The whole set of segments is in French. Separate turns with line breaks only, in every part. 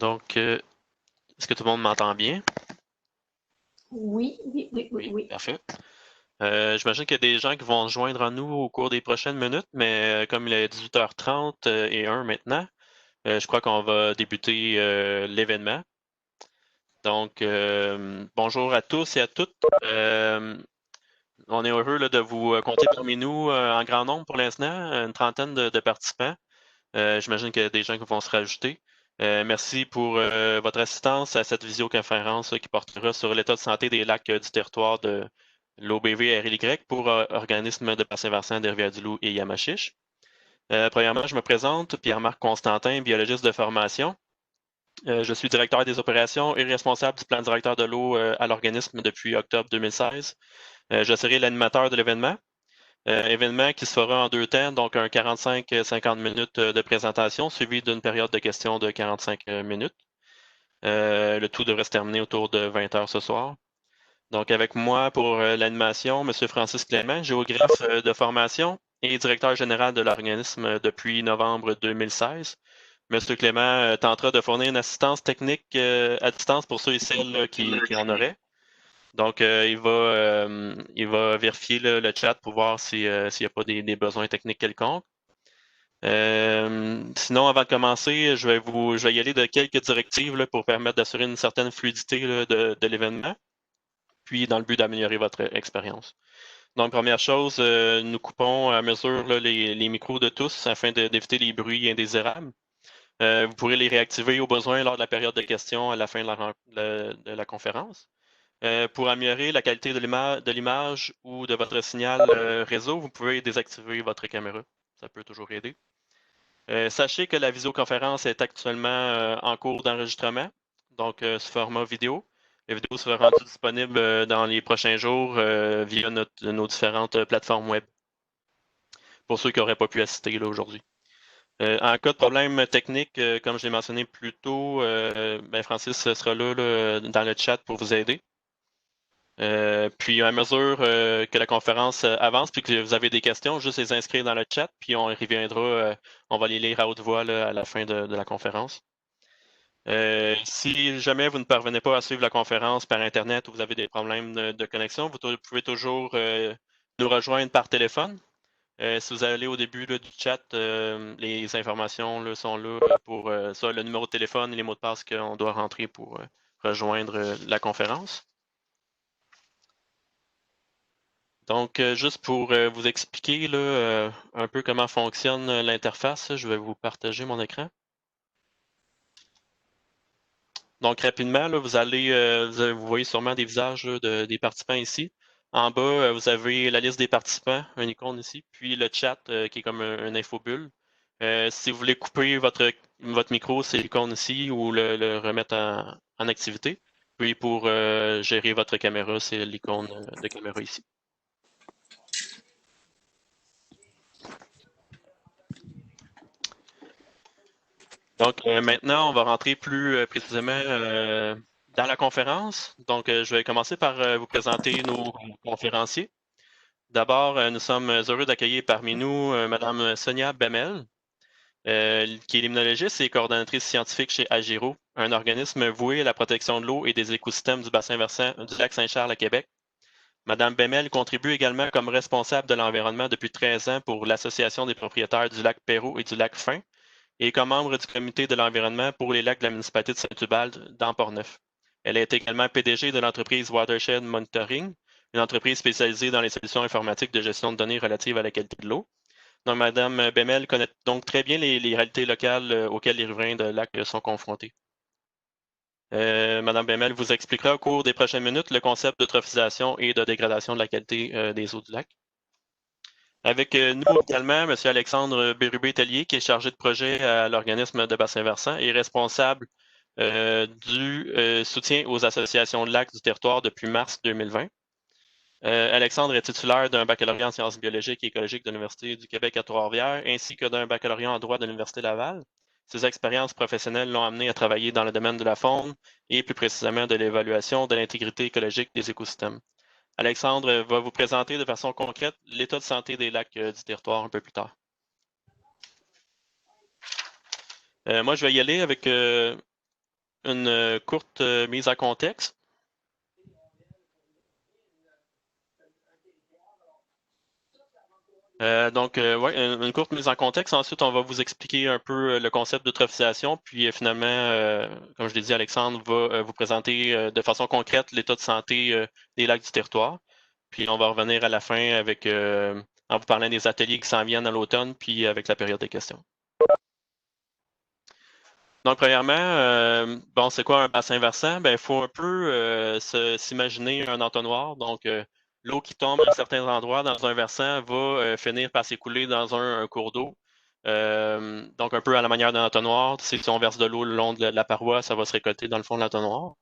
Donc, est-ce que tout le monde m'entend bien?
Oui, oui, oui, oui,
Oui,
oui.
parfait. J'imagine qu'il y a des gens qui vont se joindre à nous au cours des prochaines minutes, mais comme il est 18h30 et 1 maintenant, je crois qu'on va débuter l'événement. Donc, bonjour à tous et à toutes. On est heureux là, de vous compter parmi nous en grand nombre pour l'instant, une trentaine de participants. J'imagine qu'il y a des gens qui vont se rajouter. Merci pour votre assistance à cette visioconférence qui portera sur l'état de santé des lacs du territoire de l'OBV-RLY pour organisme de bassin versant de Rivière-du-Loup et Yamachiche. Premièrement, je me présente, Pierre-Marc Constantin, biologiste de formation. Je suis directeur des opérations et responsable du plan directeur de l'eau à l'organisme depuis octobre 2016. Je serai l'animateur de l'événement. Événement qui se fera en deux temps, donc un 45-50 minutes de présentation, suivi d'une période de questions de 45 minutes. Le tout devrait se terminer autour de 20 heures ce soir. Donc, avec moi pour l'animation, M. Francis Clément, géographe de formation et directeur général de l'organisme depuis novembre 2016. M. Clément tentera de fournir une assistance technique à distance pour ceux et celles qui en auraient. Donc, il va vérifier le chat pour voir s'il n'y a pas des besoins techniques quelconques. Sinon, avant de commencer, je vais y aller de quelques directives là, pour permettre d'assurer une certaine fluidité là, de l'événement, puis dans le but d'améliorer votre expérience. Donc, première chose, nous coupons à mesure là, les micros de tous afin d'éviter les bruits indésirables. Vous pourrez les réactiver au besoin lors de la période de questions à la fin de la conférence. Pour améliorer la qualité de l'image ou de votre signal réseau, vous pouvez désactiver votre caméra. Ça peut toujours aider. Sachez que la visioconférence est actuellement en cours d'enregistrement, donc sous format vidéo. La vidéo sera rendue disponible dans les prochains jours via nos différentes plateformes web pour ceux qui n'auraient pas pu assister là, aujourd'hui. En cas de problème technique, comme je l'ai mentionné plus tôt, Francis sera là dans le chat pour vous aider. Puis à mesure que la conférence avance, puis que vous avez des questions, juste les inscrire dans le chat, puis on reviendra, on va les lire à haute voix là, à la fin de la conférence. Si jamais vous ne parvenez pas à suivre la conférence par Internet ou vous avez des problèmes de connexion, vous pouvez toujours nous rejoindre par téléphone. Si vous allez au début là, du chat, les informations là, sont là pour ça, le numéro de téléphone et les mots de passe qu'on doit rentrer pour rejoindre la conférence. Donc, juste pour vous expliquer là, un peu comment fonctionne l'interface, je vais vous partager mon écran. Donc, rapidement, là, vous voyez sûrement des visages là, des participants ici. En bas, vous avez la liste des participants, un icône ici, puis le chat qui est comme un infobulle. Si vous voulez couper votre micro, c'est l'icône ici, ou le remettre en activité. Puis pour gérer votre caméra, c'est l'icône de caméra ici. Donc maintenant, on va rentrer plus précisément dans la conférence. Donc, je vais commencer par vous présenter nos conférenciers. D'abord, nous sommes heureux d'accueillir parmi nous Madame Sonia Bemel, qui est limnologiste et coordonnatrice scientifique chez Agiro, un organisme voué à la protection de l'eau et des écosystèmes du bassin versant du lac Saint-Charles à Québec. Madame Bemel contribue également comme responsable de l'environnement depuis 13 ans pour l'Association des propriétaires du lac Perrot et du lac Fin, et comme membre du comité de l'environnement pour les lacs de la municipalité de Saint-Ubald dans Portneuf. Elle est également PDG de l'entreprise Watershed Monitoring, une entreprise spécialisée dans les solutions informatiques de gestion de données relatives à la qualité de l'eau. Donc, Mme Bemel connaît donc très bien les réalités locales auxquelles les riverains de lac sont confrontés. Mme Bemel vous expliquera au cours des prochaines minutes le concept d'eutrophisation et de dégradation de la qualité des eaux du lac. Avec nous également, M. Alexandre Bérubé-Tellier, qui est chargé de projet à l'organisme de bassin versant et responsable du soutien aux associations de lacs du territoire depuis mars 2020. Alexandre est titulaire d'un baccalauréat en sciences biologiques et écologiques de l'Université du Québec à Trois-Rivières, ainsi que d'un baccalauréat en droit de l'Université Laval. Ses expériences professionnelles l'ont amené à travailler dans le domaine de la faune et plus précisément de l'évaluation de l'intégrité écologique des écosystèmes. Alexandre va vous présenter de façon concrète l'état de santé des lacs du territoire un peu plus tard. Moi, je vais y aller avec une courte mise en contexte. Ouais, une courte mise en contexte. Ensuite, on va vous expliquer un peu le concept d'eutrophisation. Puis finalement, comme je l'ai dit, Alexandre va vous présenter de façon concrète l'état de santé des lacs du territoire. Puis on va revenir à la fin avec en vous parlant des ateliers qui s'en viennent à l'automne, puis avec la période des questions. Donc, premièrement, bon, c'est quoi un bassin versant? Ben, il faut un peu s'imaginer un entonnoir. Donc, l'eau qui tombe à certains endroits dans un versant va finir par s'écouler dans un cours d'eau. Donc, un peu à la manière d'un entonnoir. Si on verse de l'eau le long de la paroi, ça va se récolter dans le fond de l'entonnoir.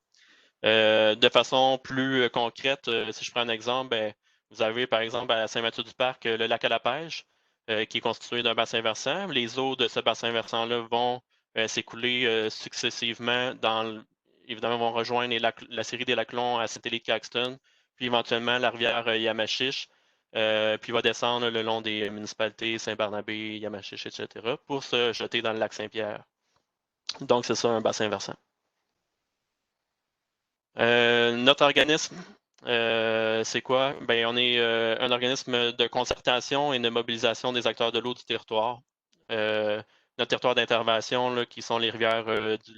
De façon plus concrète, si je prends un exemple, ben, vous avez par exemple à Saint-Mathieu-du-Parc le lac à la pêche, qui est constitué d'un bassin versant. Les eaux de ce bassin versant-là vont s'écouler successivement évidemment, vont rejoindre la série des lacs longs à Saint-Élie-Caxton, puis éventuellement la rivière Yamachiche, puis va descendre le long des municipalités Saint-Barnabé, Yamachiche, etc., pour se jeter dans le lac Saint-Pierre. Donc, c'est ça un bassin versant. Notre organisme, c'est quoi? Ben, on est un organisme de concertation et de mobilisation des acteurs de l'eau du territoire. Notre territoire d'intervention, qui sont les rivières,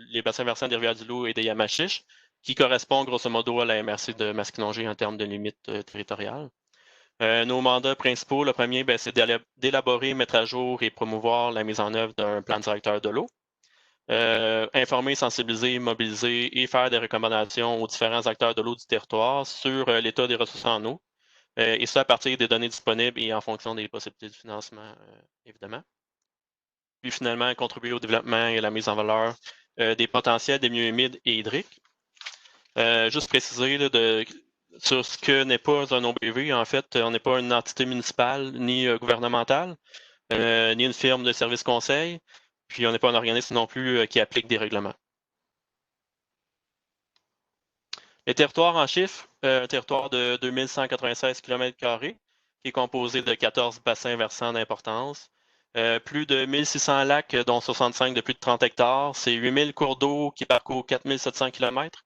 les bassins versants des rivières du Loup et des Yamachiches, qui correspond grosso modo à la MRC de Masquinongé en termes de limites territoriales. Nos mandats principaux, le premier, ben, c'est d'élaborer, mettre à jour et promouvoir la mise en œuvre d'un plan directeur de l'eau. Informer, sensibiliser, mobiliser et faire des recommandations aux différents acteurs de l'eau du territoire sur l'état des ressources en eau, et ça à partir des données disponibles et en fonction des possibilités de financement, évidemment. Puis finalement, contribuer au développement et à la mise en valeur des potentiels des milieux humides et hydriques. Juste préciser sur ce que n'est pas un OBV, en fait, on n'est pas une entité municipale ni gouvernementale, ni une firme de service conseil. Puis on n'est pas un organisme non plus qui applique des règlements. Les territoires en chiffres, un territoire de 2196 km², qui est composé de 14 bassins versants d'importance, plus de 1600 lacs, dont 65 de plus de 30 hectares. C'est 8000 cours d'eau qui parcourent 4700 km.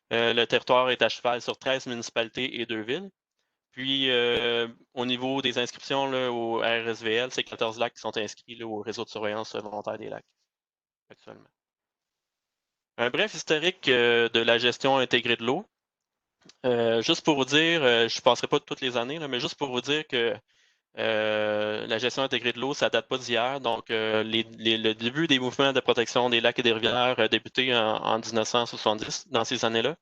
Le territoire est à cheval sur 13 municipalités et 2 villes. Puis, au niveau des inscriptions là, au RSVL, c'est 14 lacs qui sont inscrits là, au réseau de surveillance volontaire des lacs actuellement. Un bref historique de la gestion intégrée de l'eau. Juste pour vous dire, je ne passerai pas toutes les années, là, mais juste pour vous dire que la gestion intégrée de l'eau, ça ne date pas d'hier. Donc, le début des mouvements de protection des lacs et des rivières a débuté en 1970, dans ces années-là,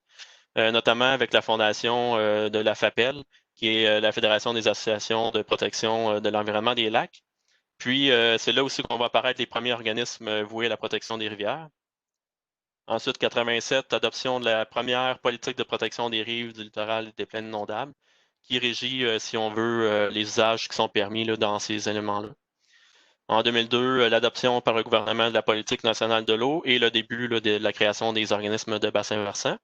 notamment avec la fondation de la FAPEL, qui est la Fédération des associations de protection de l'environnement des lacs. Puis, c'est là aussi qu'on va apparaître les premiers organismes voués à la protection des rivières. Ensuite, 87, adoption de la première politique de protection des rives, du littoral et des plaines inondables, qui régit, si on veut, les usages qui sont permis là, dans ces éléments-là. En 2002, l'adoption par le gouvernement de la politique nationale de l'eau et le début là, de la création des organismes de bassins versants.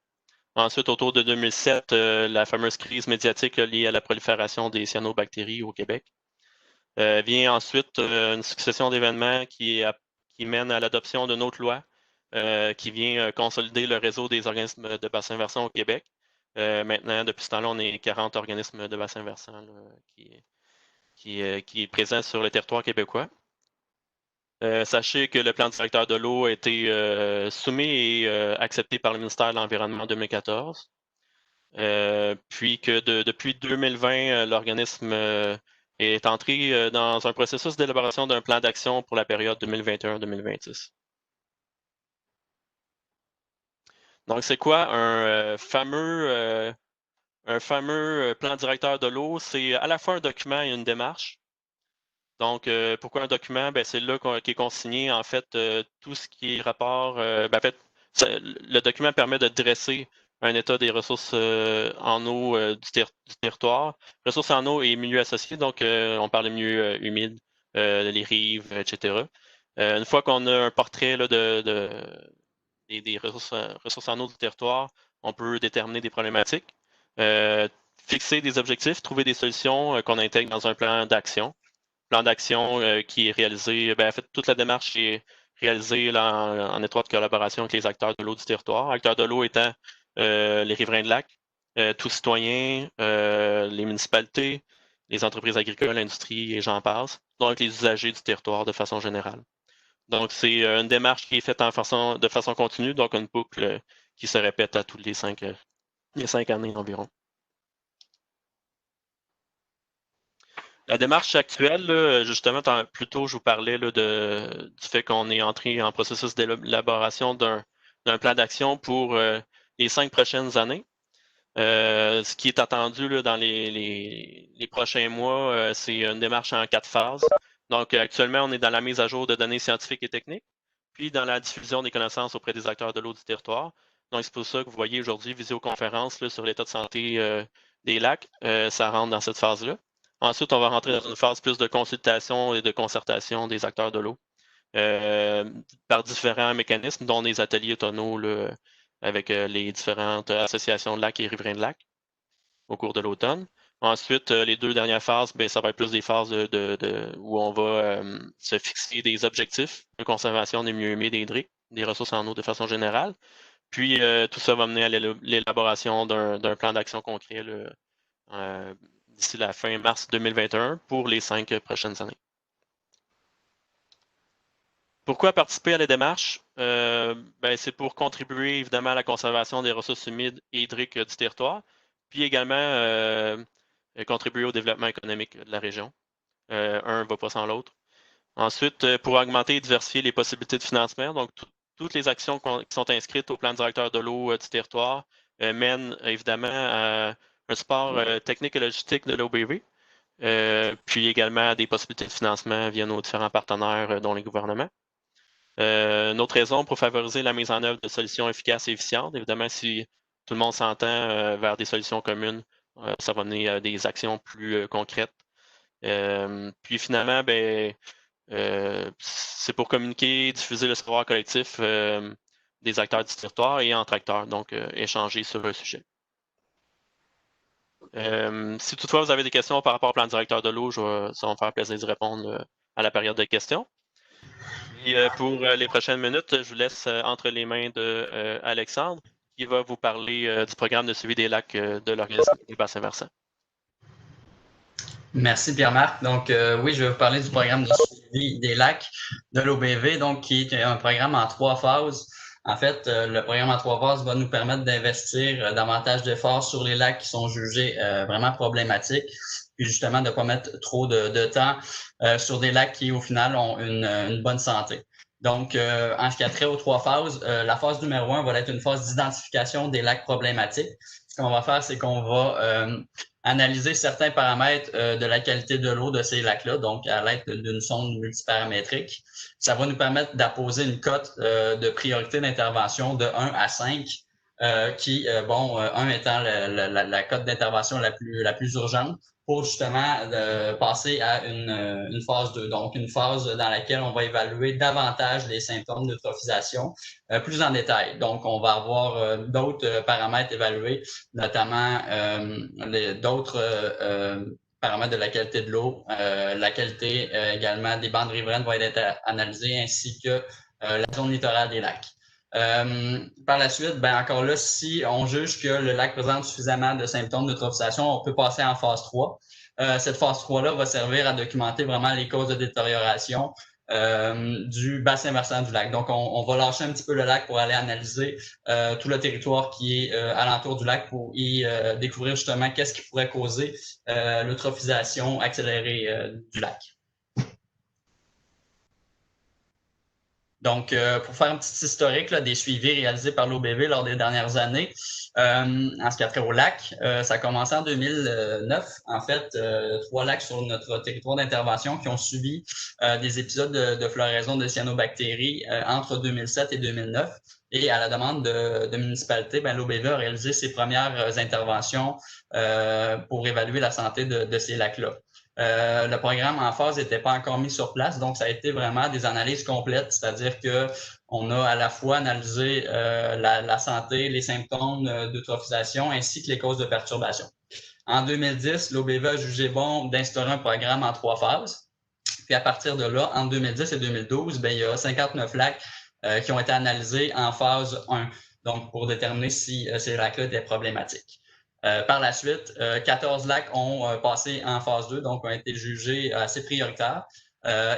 Ensuite, autour de 2007, la fameuse crise médiatique liée à la prolifération des cyanobactéries au Québec. Vient ensuite une succession d'événements qui mènent à l'adoption d'une autre loi qui vient consolider le réseau des organismes de bassins versants au Québec. Maintenant, depuis ce temps-là, on est 40 organismes de bassins versants là, qui est présent sur le territoire québécois. Sachez que le plan directeur de l'eau a été soumis et accepté par le ministère de l'Environnement en 2014. Puis que depuis 2020, l'organisme est entré dans un processus d'élaboration d'un plan d'action pour la période 2021-2026. Donc, c'est quoi un fameux plan directeur de l'eau? C'est à la fois un document et une démarche. Donc, pourquoi un document? Ben, c'est là qu'est consigné, en fait, tout ce qui est rapport. Ben, en fait, le document permet de dresser un état des ressources en eau du territoire. Ressources en eau et milieux associés, donc on parle de milieux humides, les rives, etc. Une fois qu'on a un portrait là, des ressources en eau du territoire, on peut déterminer des problématiques, fixer des objectifs, trouver des solutions qu'on intègre dans un plan d'action. Plan d'action qui est réalisé, ben, en fait, toute la démarche est réalisé là, en étroite collaboration avec les acteurs de l'eau du territoire. Acteurs de l'eau étant les riverains de lac, tous citoyens, les municipalités, les entreprises agricoles, l'industrie et j'en passe, donc les usagers du territoire de façon générale. Donc, c'est une démarche qui est faite de façon continue, donc une boucle qui se répète à tous les 5 années environ. La démarche actuelle, là, justement, plus tôt, je vous parlais là, du fait qu'on est entré en processus d'élaboration d'un plan d'action pour les 5 prochaines années. Ce qui est attendu là, dans les prochains mois, c'est une démarche en 4 phases. Donc, actuellement, on est dans la mise à jour de données scientifiques et techniques, puis dans la diffusion des connaissances auprès des acteurs de l'eau du territoire. Donc, c'est pour ça que vous voyez aujourd'hui visioconférence là, sur l'état de santé des lacs. Ça rentre dans cette phase-là. Ensuite, on va rentrer dans une phase plus de consultation et de concertation des acteurs de l'eau par différents mécanismes, dont des ateliers tonneaux là, avec les différentes associations de lacs et riverains de lacs au cours de l'automne. Ensuite, les 2 dernières phases, ça va être plus des phases où on va se fixer des objectifs de conservation des milieux humides et hydriques, des ressources en eau de façon générale. Puis, tout ça va mener à l'élaboration d'un plan d'action concret d'ici la fin mars 2021 pour les 5 prochaines années. Pourquoi participer à la démarche? C'est pour contribuer évidemment à la conservation des ressources humides et hydriques du territoire, puis également contribuer au développement économique de la région. Un ne va pas sans l'autre. Ensuite, pour augmenter et diversifier les possibilités de financement, donc toutes les actions qui sont inscrites au plan directeur de l'eau du territoire mènent évidemment à un support technique et logistique de l'OBV, puis également des possibilités de financement via nos différents partenaires, dont les gouvernements. Une autre raison pour favoriser la mise en œuvre de solutions efficaces et efficientes. Évidemment, si tout le monde s'entend vers des solutions communes, ça va mener à des actions plus concrètes. Puis finalement, c'est pour communiquer, diffuser le savoir collectif des acteurs du territoire et entre acteurs, donc échanger sur un sujet. Si toutefois vous avez des questions par rapport au plan directeur de l'eau, ça va me faire plaisir de répondre à la période de questions. Et pour les prochaines minutes, je vous laisse entre les mains de Alexandre, qui va vous parler du programme de suivi des lacs de l'organisme du Bas-Saint-Vincent.
Merci Pierre-Marc. Donc oui, je vais vous parler du programme de suivi des lacs de l'OBV, donc qui est un programme en 3 phases. En fait, le programme en 3 phases va nous permettre d'investir davantage d'efforts sur les lacs qui sont jugés vraiment problématiques, puis justement de ne pas mettre trop de temps sur des lacs qui, au final, ont une bonne santé. Donc, en ce qui a trait aux 3 phases, la phase numéro 1 va être une phase d'identification des lacs problématiques. Ce qu'on va faire, c'est qu'on va analyser certains paramètres de la qualité de l'eau de ces lacs-là, donc à l'aide d'une sonde multiparamétrique. Ça va nous permettre d'apposer une cote de priorité d'intervention de 1 à 5, qui, 1 étant la cote d'intervention la plus urgente, pour justement passer à une phase 2, donc une phase dans laquelle on va évaluer davantage les symptômes d'eutrophisation plus en détail. Donc, on va avoir d'autres paramètres évalués, notamment d'autres paramètres de la qualité de l'eau, la qualité également des bandes riveraines va être analysée, ainsi que la zone littorale des lacs. Par la suite, encore là, si on juge que le lac présente suffisamment de symptômes d'eutrophisation, on peut passer en phase 3. Cette phase 3-là va servir à documenter vraiment les causes de détérioration du bassin versant du lac. Donc, on va lâcher un petit peu le lac pour aller analyser tout le territoire qui est alentour du lac pour y découvrir justement qu'est-ce qui pourrait causer l'eutrophisation accélérée du lac. Donc, pour faire un petit historique là, des suivis réalisés par l'OBV lors des dernières années, en ce qui a trait au lac, ça a commencé en 2009. En fait, 3 lacs sur notre territoire d'intervention qui ont subi des épisodes de floraison de cyanobactéries entre 2007 et 2009. Et à la demande de municipalités, l'OBV a réalisé ses premières interventions pour évaluer la santé de ces lacs-là. Le programme en phase n'était pas encore mis sur place, donc ça a été vraiment des analyses complètes, c'est-à-dire qu'on a à la fois analysé la santé, les symptômes d'eutrophisation ainsi que les causes de perturbation. En 2010, l'OBV a jugé bon d'instaurer un programme en 3 phases. Puis Puis à partir de là, entre 2010 et 2012, il y a 59 lacs qui ont été analysés en phase 1, donc pour déterminer si ces lacs-là étaient problématiques. Par la suite, 14 lacs ont passé en phase 2, donc ont été jugés assez prioritaires,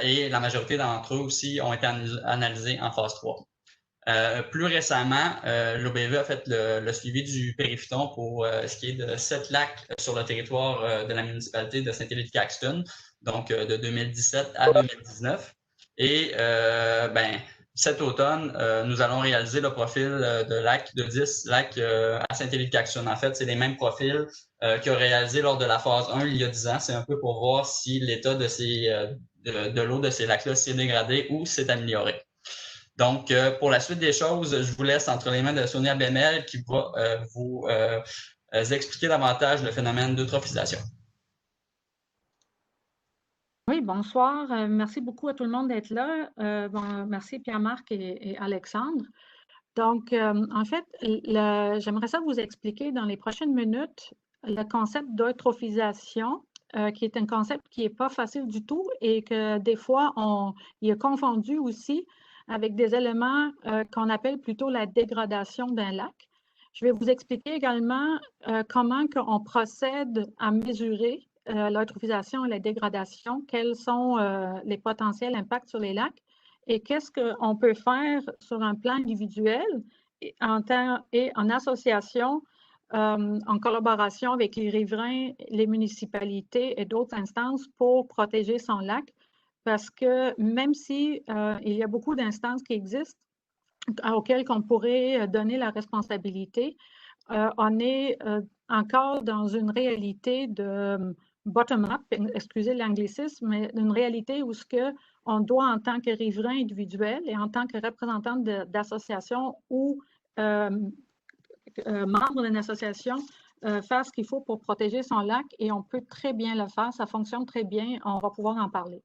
et la majorité d'entre eux aussi ont été analysés en phase 3. Plus récemment, l'OBV a fait le suivi du périphyton pour ce qui est de 7 lacs sur le territoire de la municipalité de Saint-Élie-de-Caxton, donc de 2017 à 2019. Et cet automne, nous allons réaliser le profil de 10 lacs à Saint-Élie-de-Caxton. En fait, c'est les mêmes profils qu'ils ont réalisés lors de la phase 1 il y a 10 ans. C'est un peu pour voir si l'état de l'eau de ces lacs-là s'est dégradé ou s'est amélioré. Donc, pour la suite des choses, je vous laisse entre les mains de Sonia Bemel qui va vous expliquer davantage le phénomène d'eutrophisation.
Oui, bonsoir. Merci beaucoup à tout le monde d'être là. Merci Pierre-Marc et Alexandre. Donc, en fait, j'aimerais ça vous expliquer dans les prochaines minutes le concept d'eutrophisation, qui est un concept qui n'est pas facile du tout et que des fois, il est confondu aussi avec des éléments qu'on appelle plutôt la dégradation d'un lac. Je vais vous expliquer également comment on procède à mesurer l'eutrophisation et la dégradation, quels sont les potentiels impacts sur les lacs et qu'est-ce qu'on peut faire sur un plan individuel et en association, en collaboration avec les riverains, les municipalités et d'autres instances pour protéger son lac. Parce que même si il y a beaucoup d'instances qui existent auxquelles on pourrait donner la responsabilité, on est encore dans une réalité de bottom-up, excusez l'anglicisme, mais une réalité où on doit, en tant que riverain individuel et en tant que représentant d'association ou membre d'une association, faire ce qu'il faut pour protéger son lac et on peut très bien le faire, ça fonctionne très bien, on va pouvoir en parler.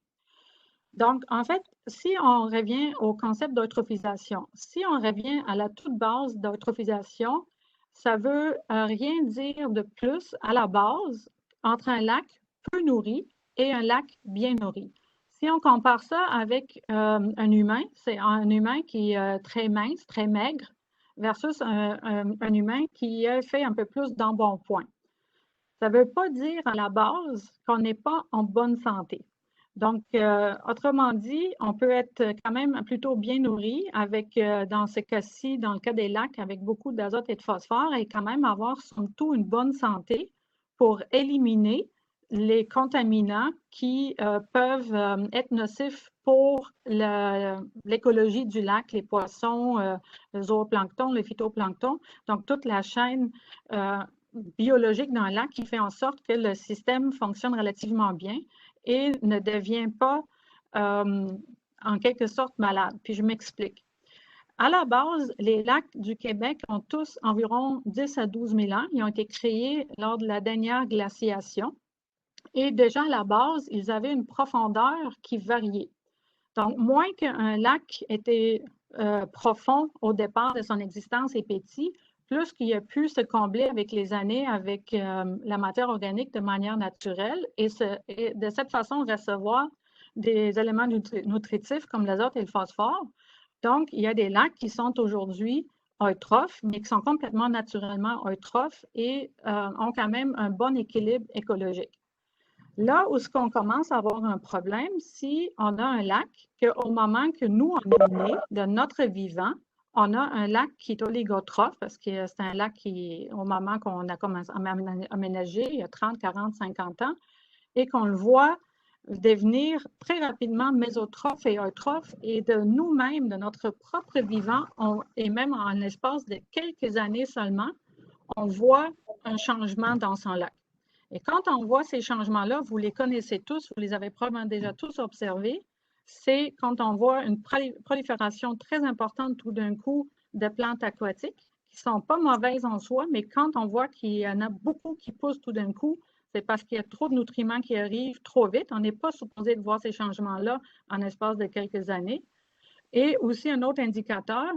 Donc, en fait, si on revient au concept d'eutrophisation, si on revient à la toute base d'eutrophisation, ça veut rien dire de plus à la base entre un lac peu nourri et un lac bien nourri. Si on compare ça avec un humain, c'est un humain qui est très mince, très maigre, versus un humain qui est fait un peu plus d'embonpoint. Ça ne veut pas dire à la base qu'on n'est pas en bonne santé. Donc, autrement dit, on peut être quand même plutôt bien nourri avec, dans ce cas-ci, dans le cas des lacs, avec beaucoup d'azote et de phosphore et quand même avoir surtout une bonne santé pour éliminer les contaminants qui peuvent être nocifs pour l'écologie du lac, les poissons, le zooplancton, le phytoplancton, donc toute la chaîne biologique d'un lac qui fait en sorte que le système fonctionne relativement bien et ne devient pas en quelque sorte malade. Puis je m'explique. À la base, les lacs du Québec ont tous environ 10 à 12 000 ans. Ils ont été créés lors de la dernière glaciation. Et déjà à la base, ils avaient une profondeur qui variait. Donc, moins qu'un lac était profond au départ de son existence et petit, plus qu'il a pu se combler avec les années avec la matière organique de manière naturelle et de cette façon recevoir des éléments nutritifs comme l'azote et le phosphore. Donc, il y a des lacs qui sont aujourd'hui eutrophes, mais qui sont complètement naturellement eutrophes et ont quand même un bon équilibre écologique. Là où on commence à avoir un problème, si on a un lac, qu'au moment que nous, on est nés, de notre vivant, on a un lac qui est oligotrophe, parce que c'est un lac qui, au moment qu'on a commencé à aménager, il y a 30, 40, 50 ans, et qu'on le voit devenir très rapidement mésotrophe et eutrophe, et de nous-mêmes, de notre propre vivant, et même en l'espace de quelques années seulement, on voit un changement dans son lac. Et quand on voit ces changements-là, vous les connaissez tous, vous les avez probablement déjà tous observés, c'est quand on voit une prolifération très importante tout d'un coup de plantes aquatiques qui ne sont pas mauvaises en soi, mais quand on voit qu'il y en a beaucoup qui poussent tout d'un coup, c'est parce qu'il y a trop de nutriments qui arrivent trop vite. On n'est pas supposé de voir ces changements-là en l'espace de quelques années. Et aussi un autre indicateur,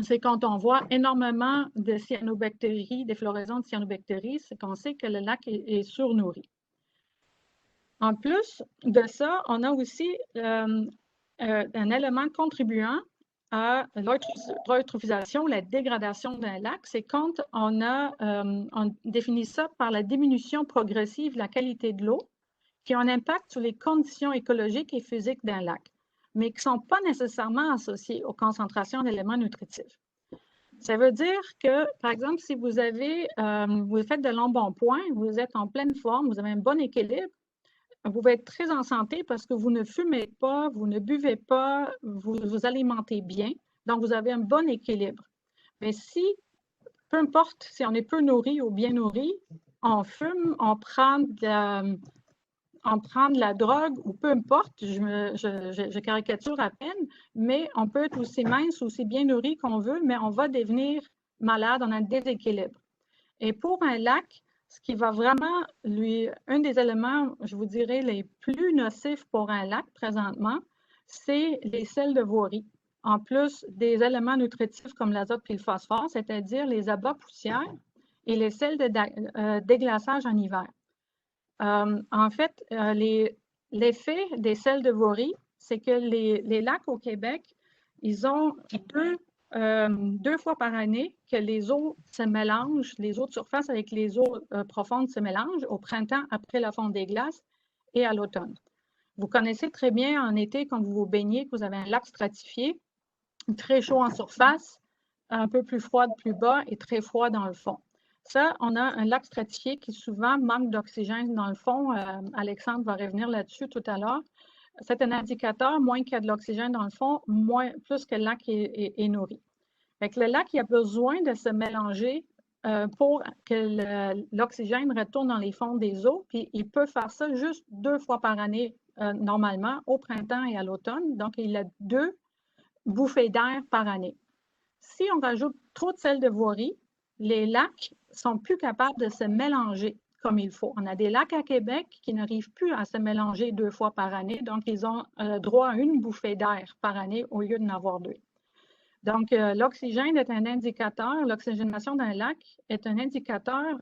c'est quand on voit énormément de cyanobactéries, des floraisons de cyanobactéries, c'est qu'on sait que le lac est surnourri. En plus de ça, on a aussi un élément contribuant à l'eutrophisation, la dégradation d'un lac, c'est quand on définit ça par la diminution progressive de la qualité de l'eau qui a un impact sur les conditions écologiques et physiques d'un lac, mais qui ne sont pas nécessairement associées aux concentrations d'éléments nutritifs. Ça veut dire que, par exemple, si vous faites de l'embonpoint, vous êtes en pleine forme, vous avez un bon équilibre, vous pouvez être très en santé parce que vous ne fumez pas, vous ne buvez pas, vous vous alimentez bien. Donc, vous avez un bon équilibre. Mais si, peu importe si on est peu nourri ou bien nourri, on fume, on prend de la drogue ou peu importe, je caricature à peine, mais on peut être aussi mince, aussi bien nourri qu'on veut, mais on va devenir malade, on a un déséquilibre. Et pour un lac, ce qui va vraiment un des éléments, je vous dirais, les plus nocifs pour un lac présentement, c'est les sels de voirie. En plus des éléments nutritifs comme l'azote et le phosphore, c'est-à-dire les abats poussières et les sels de déglaçage en hiver. En fait, l'effet des sels de voirie, c'est que les lacs au Québec, ils ont deux fois par année que les eaux se mélangent, les eaux de surface avec les eaux profondes se mélangent au printemps après la fonte des glaces et à l'automne. Vous connaissez très bien en été, quand vous vous baignez, que vous avez un lac stratifié, très chaud en surface, un peu plus froid plus bas et très froid dans le fond. Ça, on a un lac stratifié qui souvent manque d'oxygène dans le fond. Alexandre va revenir là-dessus tout à l'heure. C'est un indicateur, moins qu'il y a de l'oxygène dans le fond, plus que le lac est nourri. Fait le lac, il a besoin de se mélanger pour que l'oxygène retourne dans les fonds des eaux, puis il peut faire ça juste 2 fois par année normalement, au printemps et à l'automne. Donc, il a 2 bouffées d'air par année. Si on rajoute trop de sels de voirie, les lacs sont plus capables de se mélanger comme il faut. On a des lacs à Québec qui n'arrivent plus à se mélanger 2 fois par année, donc ils ont droit à une bouffée d'air par année au lieu d'en avoir 2. Donc, l'oxygène est un indicateur, l'oxygénation d'un lac est un indicateur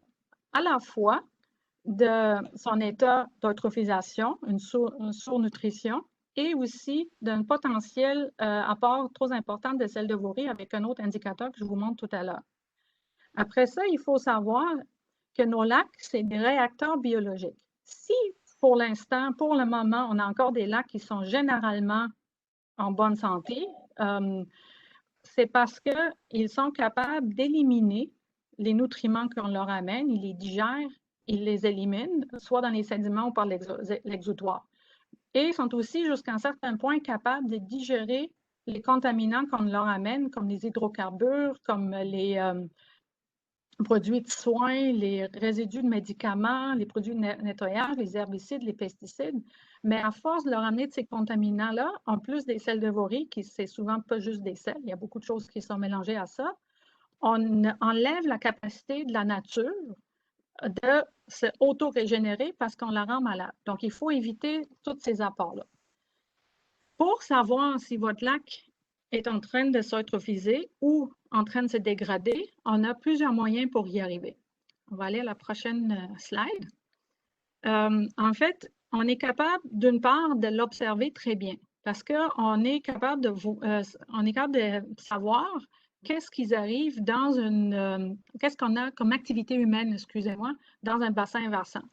à la fois de son état d'eutrophisation, une surnutrition, et aussi d'un potentiel apport trop important de sels de voirie avec un autre indicateur que je vous montre tout à l'heure. Après ça, il faut savoir que nos lacs, c'est des réacteurs biologiques. Si, pour l'instant, pour le moment, on a encore des lacs qui sont généralement en bonne santé, c'est parce qu'ils sont capables d'éliminer les nutriments qu'on leur amène, ils les digèrent, ils les éliminent, soit dans les sédiments ou par l'exutoire. Et ils sont aussi, jusqu'à un certain point, capables de digérer les contaminants qu'on leur amène, comme les hydrocarbures, comme les produits de soins, les résidus de médicaments, les produits de nettoyage, les herbicides, les pesticides. Mais à force de leur amener de ces contaminants-là, en plus des sels de voirie, qui c'est souvent pas juste des sels, il y a beaucoup de choses qui sont mélangées à ça, on enlève la capacité de la nature de se auto-régénérer parce qu'on la rend malade. Donc, il faut éviter tous ces apports-là. Pour savoir si votre lac est en train de s'eutrophiser ou en train de se dégrader, on a plusieurs moyens pour y arriver. On va aller à la prochaine slide. En fait, on est capable, d'une part, de l'observer très bien parce qu'on est capable de savoir qu'est-ce qui arrive dans qu'est-ce qu'on a comme activité humaine, excusez-moi, dans un bassin versant.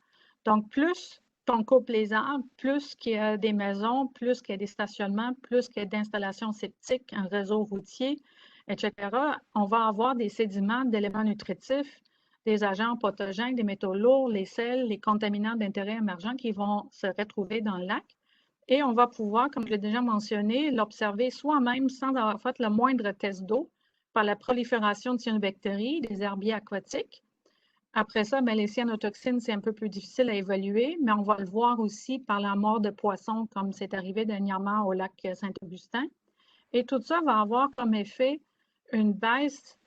Donc, plus on coupe les arbres, plus qu'il y a des maisons, plus qu'il y a des stationnements, plus qu'il y a d'installations septiques, un réseau routier, etc., on va avoir des sédiments d'éléments nutritifs, des agents pathogènes, des métaux lourds, les sels, les contaminants d'intérêt émergents qui vont se retrouver dans le lac. Et on va pouvoir, comme je l'ai déjà mentionné, l'observer soi-même sans avoir fait le moindre test d'eau par la prolifération de cyanobactéries, des herbiers aquatiques. Après ça, les cyanotoxines, c'est un peu plus difficile à évaluer, mais on va le voir aussi par la mort de poissons, comme c'est arrivé dernièrement au lac Saint-Augustin. Et tout ça va avoir comme effet une baisse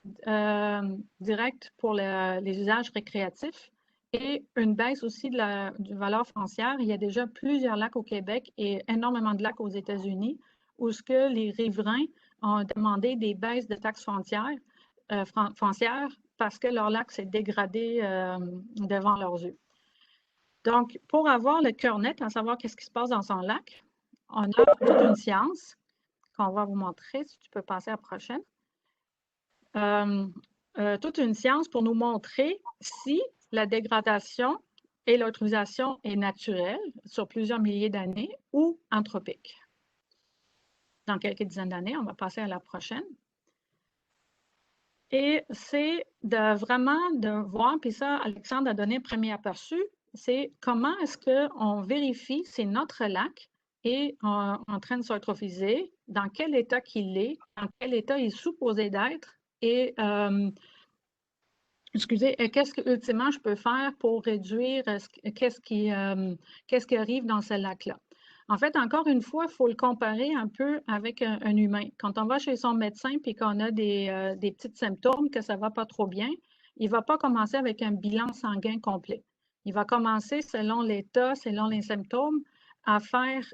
directe pour les usages récréatifs et une baisse aussi de la valeur foncière. Il y a déjà plusieurs lacs au Québec et énormément de lacs aux États-Unis où les riverains ont demandé des baisses de taxes foncières parce que leur lac s'est dégradé devant leurs yeux. Donc, pour avoir le cœur net, à savoir qu'est-ce qui se passe dans son lac, on a toute une science qu'on va vous montrer, si tu peux passer à la prochaine. Toute une science pour nous montrer si la dégradation et l'eutrophisation est naturelle sur plusieurs milliers d'années ou anthropique. Dans quelques dizaines d'années, on va passer à la prochaine. Et c'est vraiment de voir, puis ça, Alexandre a donné un premier aperçu, c'est comment est-ce qu'on vérifie si notre lac est en train de s'eutrophiser, dans quel état qu'il est, dans quel état il est supposé d'être, et qu'est-ce que ultimement je peux faire pour réduire qu'est-ce qui arrive dans ce lac-là. En fait, encore une fois, il faut le comparer un peu avec un humain. Quand on va chez son médecin et qu'on a des petits symptômes, que ça ne va pas trop bien, il ne va pas commencer avec un bilan sanguin complet. Il va commencer, selon l'état, selon les symptômes, à faire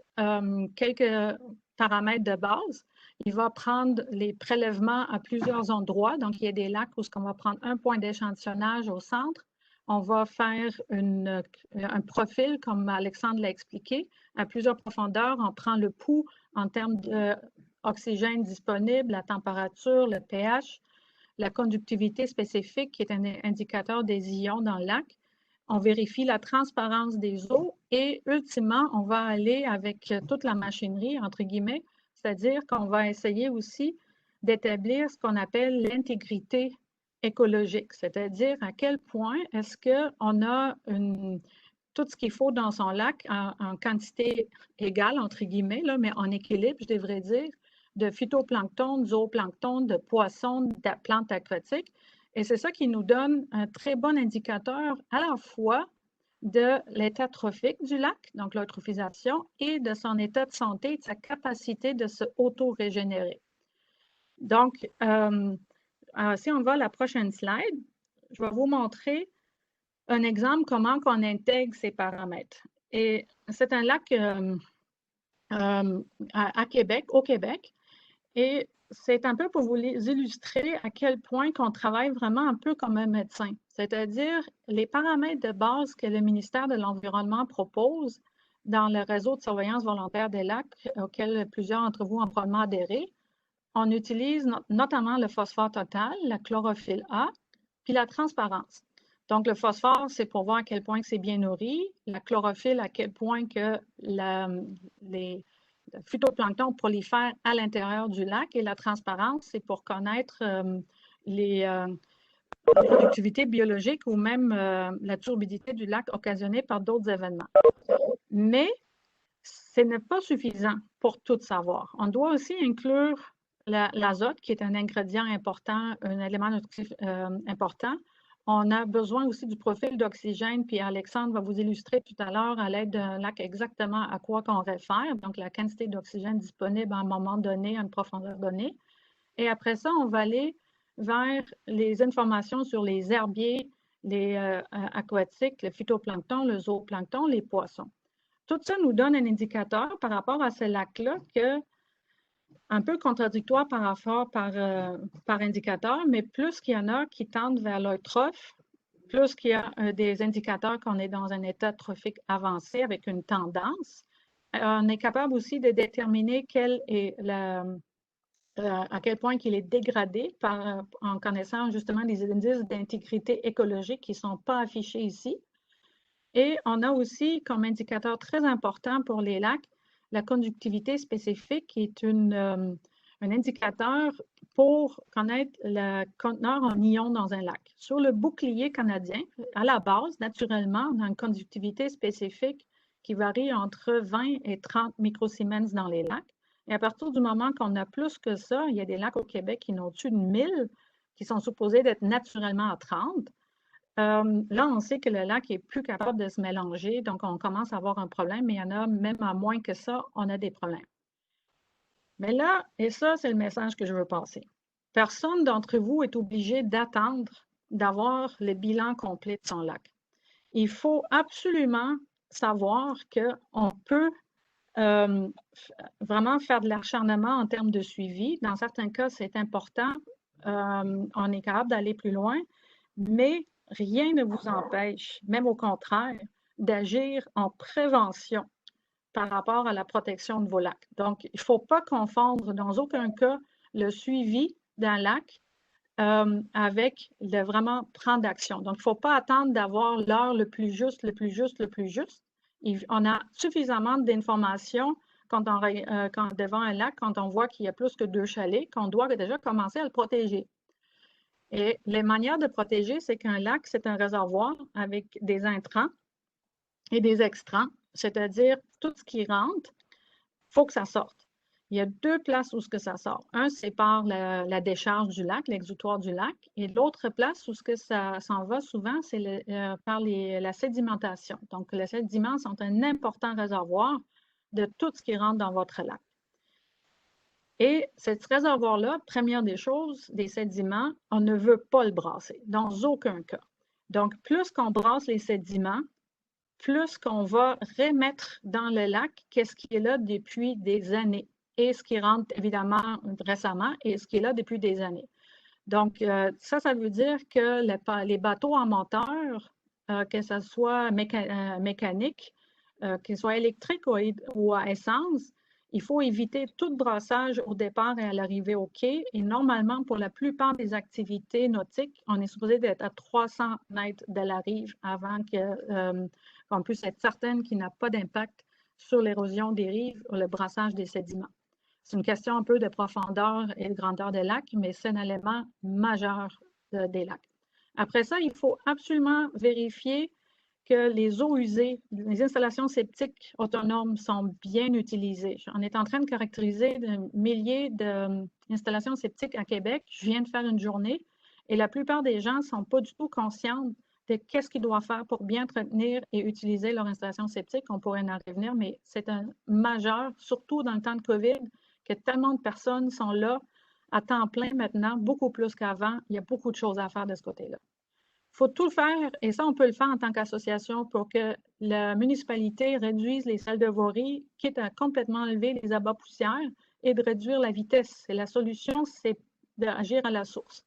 quelques paramètres de base. Il va prendre les prélèvements à plusieurs endroits. Donc, il y a des lacs où on va prendre un point d'échantillonnage au centre. On va faire un profil, comme Alexandre l'a expliqué, à plusieurs profondeurs. On prend le pouls en termes d'oxygène disponible, la température, le pH, la conductivité spécifique, qui est un indicateur des ions dans le lac. On vérifie la transparence des eaux et, ultimement, on va aller avec toute la machinerie, entre guillemets, c'est-à-dire qu'on va essayer aussi d'établir ce qu'on appelle l'intégrité écologique, c'est-à-dire à quel point est-ce qu'on a tout ce qu'il faut dans son lac en quantité égale, entre guillemets, là, mais en équilibre, je devrais dire, de phytoplancton, de zooplancton, de poissons, de plantes aquatiques. Et c'est ça qui nous donne un très bon indicateur à la fois de l'état trophique du lac, donc l'eutrophisation, et de son état de santé, de sa capacité de se auto-régénérer. Donc, si on va à la prochaine slide, je vais vous montrer un exemple comment on intègre ces paramètres. Et c'est un lac à Québec, au Québec, et c'est un peu pour vous illustrer à quel point qu'on travaille vraiment un peu comme un médecin. C'est-à-dire les paramètres de base que le ministère de l'Environnement propose dans le réseau de surveillance volontaire des lacs, auquel plusieurs d'entre vous ont probablement adhéré. On utilise notamment le phosphore total, la chlorophylle A, puis la transparence. Donc, le phosphore, c'est pour voir à quel point c'est bien nourri. La chlorophylle, à quel point que les phytoplancton prolifèrent à l'intérieur du lac. Et la transparence, c'est pour connaître la productivité biologique ou même la turbidité du lac occasionnée par d'autres événements. Mais ce n'est pas suffisant pour tout savoir. On doit aussi inclure l'azote, qui est un ingrédient important, un élément nutritif important. On a besoin aussi du profil d'oxygène, puis Alexandre va vous illustrer tout à l'heure à l'aide d'un lac exactement à quoi qu'on réfère, donc la quantité d'oxygène disponible à un moment donné, à une profondeur donnée. Et après ça, on va aller vers les informations sur les herbiers, les aquatiques, le phytoplancton, le zooplancton, les poissons. Tout ça nous donne un indicateur par rapport à ce lac-là que un peu contradictoire par indicateur, mais plus qu'il y en a qui tendent vers l'eutrophe, plus qu'il y a des indicateurs qu'on est dans un état trophique avancé avec une tendance, on est capable aussi de déterminer à quel point il est dégradé en connaissant justement des indices d'intégrité écologique qui ne sont pas affichés ici. Et on a aussi comme indicateur très important pour les lacs la conductivité spécifique, qui est un indicateur pour connaître le conteneur en ions dans un lac. Sur le bouclier canadien, à la base, naturellement, on a une conductivité spécifique qui varie entre 20 et 30 microsiemens dans les lacs. Et à partir du moment qu'on a plus que ça, il y a des lacs au Québec qui n'ont au-dessus de 1000, qui sont supposés d'être naturellement à 30. Là, on sait que le lac est plus capable de se mélanger, donc on commence à avoir un problème, mais il y en a même à moins que ça, on a des problèmes. Mais là, et ça, c'est le message que je veux passer. Personne d'entre vous est obligé d'attendre d'avoir le bilan complet de son lac. Il faut absolument savoir qu'on peut vraiment faire de l'acharnement en termes de suivi. Dans certains cas, c'est important. On est capable d'aller plus loin, mais rien ne vous empêche, même au contraire, d'agir en prévention par rapport à la protection de vos lacs. Donc, il ne faut pas confondre dans aucun cas le suivi d'un lac avec le vraiment prendre action. Donc, il ne faut pas attendre d'avoir l'heure le plus juste. On a suffisamment d'informations quand devant un lac, quand on voit qu'il y a plus que 2 chalets, qu'on doit déjà commencer à le protéger. Et les manières de protéger, c'est qu'un lac, c'est un réservoir avec des intrants et des extrants, c'est-à-dire tout ce qui rentre, il faut que ça sorte. Il y a 2 places où ça sort. Un, c'est par la décharge du lac, l'exutoire du lac, et l'autre place où ça s'en va souvent, c'est par la sédimentation. Donc, les sédiments sont un important réservoir de tout ce qui rentre dans votre lac. Et ce réservoir-là, première des choses, des sédiments, on ne veut pas le brasser, dans aucun cas. Donc, plus qu'on brasse les sédiments, plus qu'on va remettre dans le lac qu'est-ce qui est là depuis des années et ce qui rentre évidemment récemment et ce qui est là depuis des années. Donc, ça veut dire que les bateaux en moteur, que ce soit mécanique, qu'ils soient électriques ou à essence, il faut éviter tout brassage au départ et à l'arrivée au quai. Et normalement, pour la plupart des activités nautiques, on est supposé d'être à 300 mètres de la rive avant qu'on puisse être certaine qu'il n'y a pas d'impact sur l'érosion des rives ou le brassage des sédiments. C'est une question un peu de profondeur et de grandeur des lacs, mais c'est un élément majeur des lacs. Après ça, il faut absolument vérifier que les eaux usées, les installations septiques autonomes sont bien utilisées. On est en train de caractériser des milliers d'installations septiques à Québec. Je viens de faire une journée et la plupart des gens ne sont pas du tout conscients de qu'est-ce qu'ils doivent faire pour bien entretenir et utiliser leur installation septique. On pourrait en revenir, mais c'est un majeur, surtout dans le temps de COVID, que tellement de personnes sont là à temps plein maintenant, beaucoup plus qu'avant. Il y a beaucoup de choses à faire de ce côté-là. Il faut tout faire, et ça, on peut le faire en tant qu'association pour que la municipalité réduise les salles de voirie, quitte à complètement enlever les abats poussières et de réduire la vitesse. Et la solution, c'est d'agir à la source.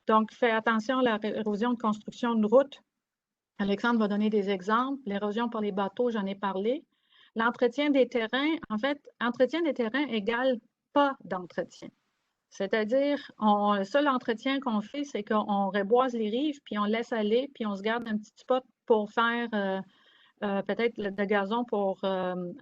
Donc, faites attention à l'érosion de construction de routes. Alexandre va donner des exemples. L'érosion par les bateaux, j'en ai parlé. L'entretien des terrains, en fait, entretien des terrains égale pas d'entretien. C'est-à-dire, le seul entretien qu'on fait, c'est qu'on reboise les rives, puis on laisse aller, puis on se garde un petit spot pour faire peut-être de gazon pour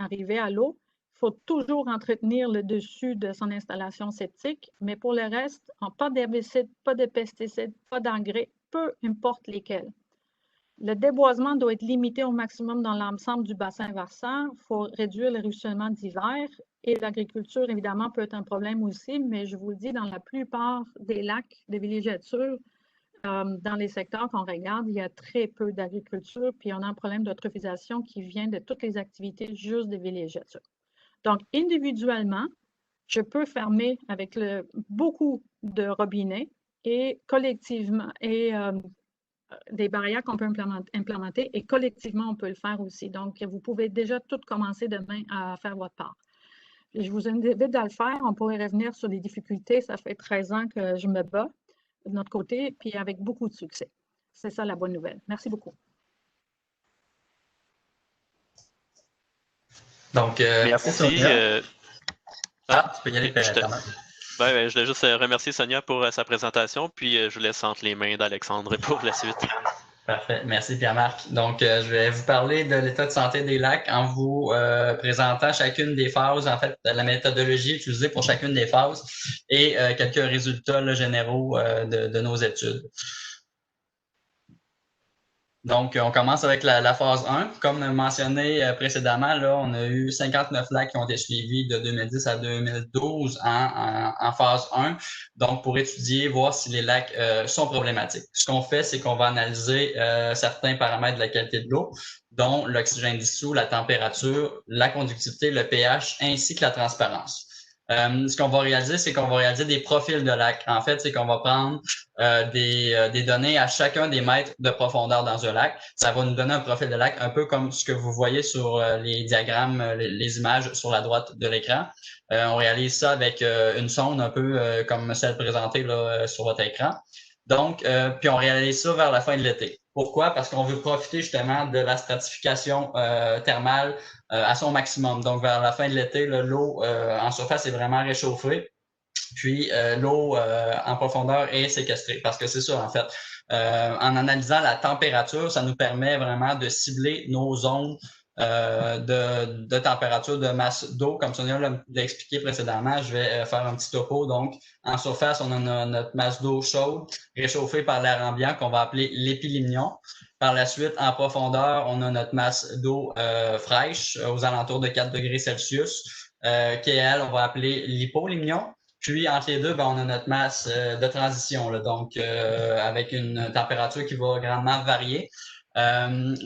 arriver à l'eau. Il faut toujours entretenir le dessus de son installation septique, mais pour le reste, pas d'herbicides, pas de pesticides, pas d'engrais, peu importe lesquels. Le déboisement doit être limité au maximum dans l'ensemble du bassin versant. Il faut réduire le ruissellement d'hiver. Et l'agriculture, évidemment, peut être un problème aussi, mais je vous le dis, dans la plupart des lacs de villégiature, dans les secteurs qu'on regarde, il y a très peu d'agriculture, puis on a un problème d'eutrophisation qui vient de toutes les activités juste de villégiature. Donc, individuellement, je peux fermer avec beaucoup de robinets et collectivement, des barrières qu'on peut implémenter et collectivement, on peut le faire aussi. Donc, vous pouvez déjà tout commencer demain à faire votre part. Je vous invite à le faire. On pourrait revenir sur les difficultés. Ça fait 13 ans que je me bats de notre côté, puis avec beaucoup de succès. C'est ça la bonne nouvelle. Merci beaucoup.
Donc,
merci
Sonia. Tu peux y aller,
je voulais juste remercier Sonia pour sa présentation, puis je vous laisse entre les mains d'Alexandre pour la suite.
Parfait. Merci Pierre-Marc. Donc, je vais vous parler de l'état de santé des lacs en vous présentant chacune des phases, en fait, la méthodologie utilisée pour chacune des phases et quelques résultats généraux de nos études. Donc, on commence avec la phase 1. Comme mentionné précédemment, là, on a eu 59 lacs qui ont été suivis de 2010 à 2012 en phase 1. Donc, pour étudier, voir si les lacs sont problématiques. Ce qu'on fait, c'est qu'on va analyser certains paramètres de la qualité de l'eau, dont l'oxygène dissous, la température, la conductivité, le pH, ainsi que la transparence. Ce qu'on va réaliser, c'est qu'on va réaliser des profils de lacs. En fait, c'est qu'on va prendre des données à chacun des mètres de profondeur dans un lac. Ça va nous donner un profil de lac un peu comme ce que vous voyez sur les diagrammes, les images sur la droite de l'écran. On réalise ça avec une sonde un peu comme celle présentée là, sur votre écran. Donc, puis on réalise ça vers la fin de l'été. Pourquoi? Parce qu'on veut profiter justement de la stratification thermale à son maximum. Donc, vers la fin de l'été, l'eau en surface est vraiment réchauffée. Puis l'eau en profondeur est séquestrée. Parce que c'est ça, en fait. En analysant la température, ça nous permet vraiment de cibler nos zones de température, de masse d'eau. Comme Sonia l'a expliqué précédemment, je vais faire un petit topo. Donc, en surface, on a notre masse d'eau chaude, réchauffée par l'air ambiant, qu'on va appeler l'épilimnion. Par la suite, en profondeur, on a notre masse d'eau fraîche, aux alentours de 4 degrés Celsius, qui est, elle, on va appeler l'hypolimnion. Puis, entre les deux, ben, on a notre masse de transition, là, donc avec une température qui va grandement varier.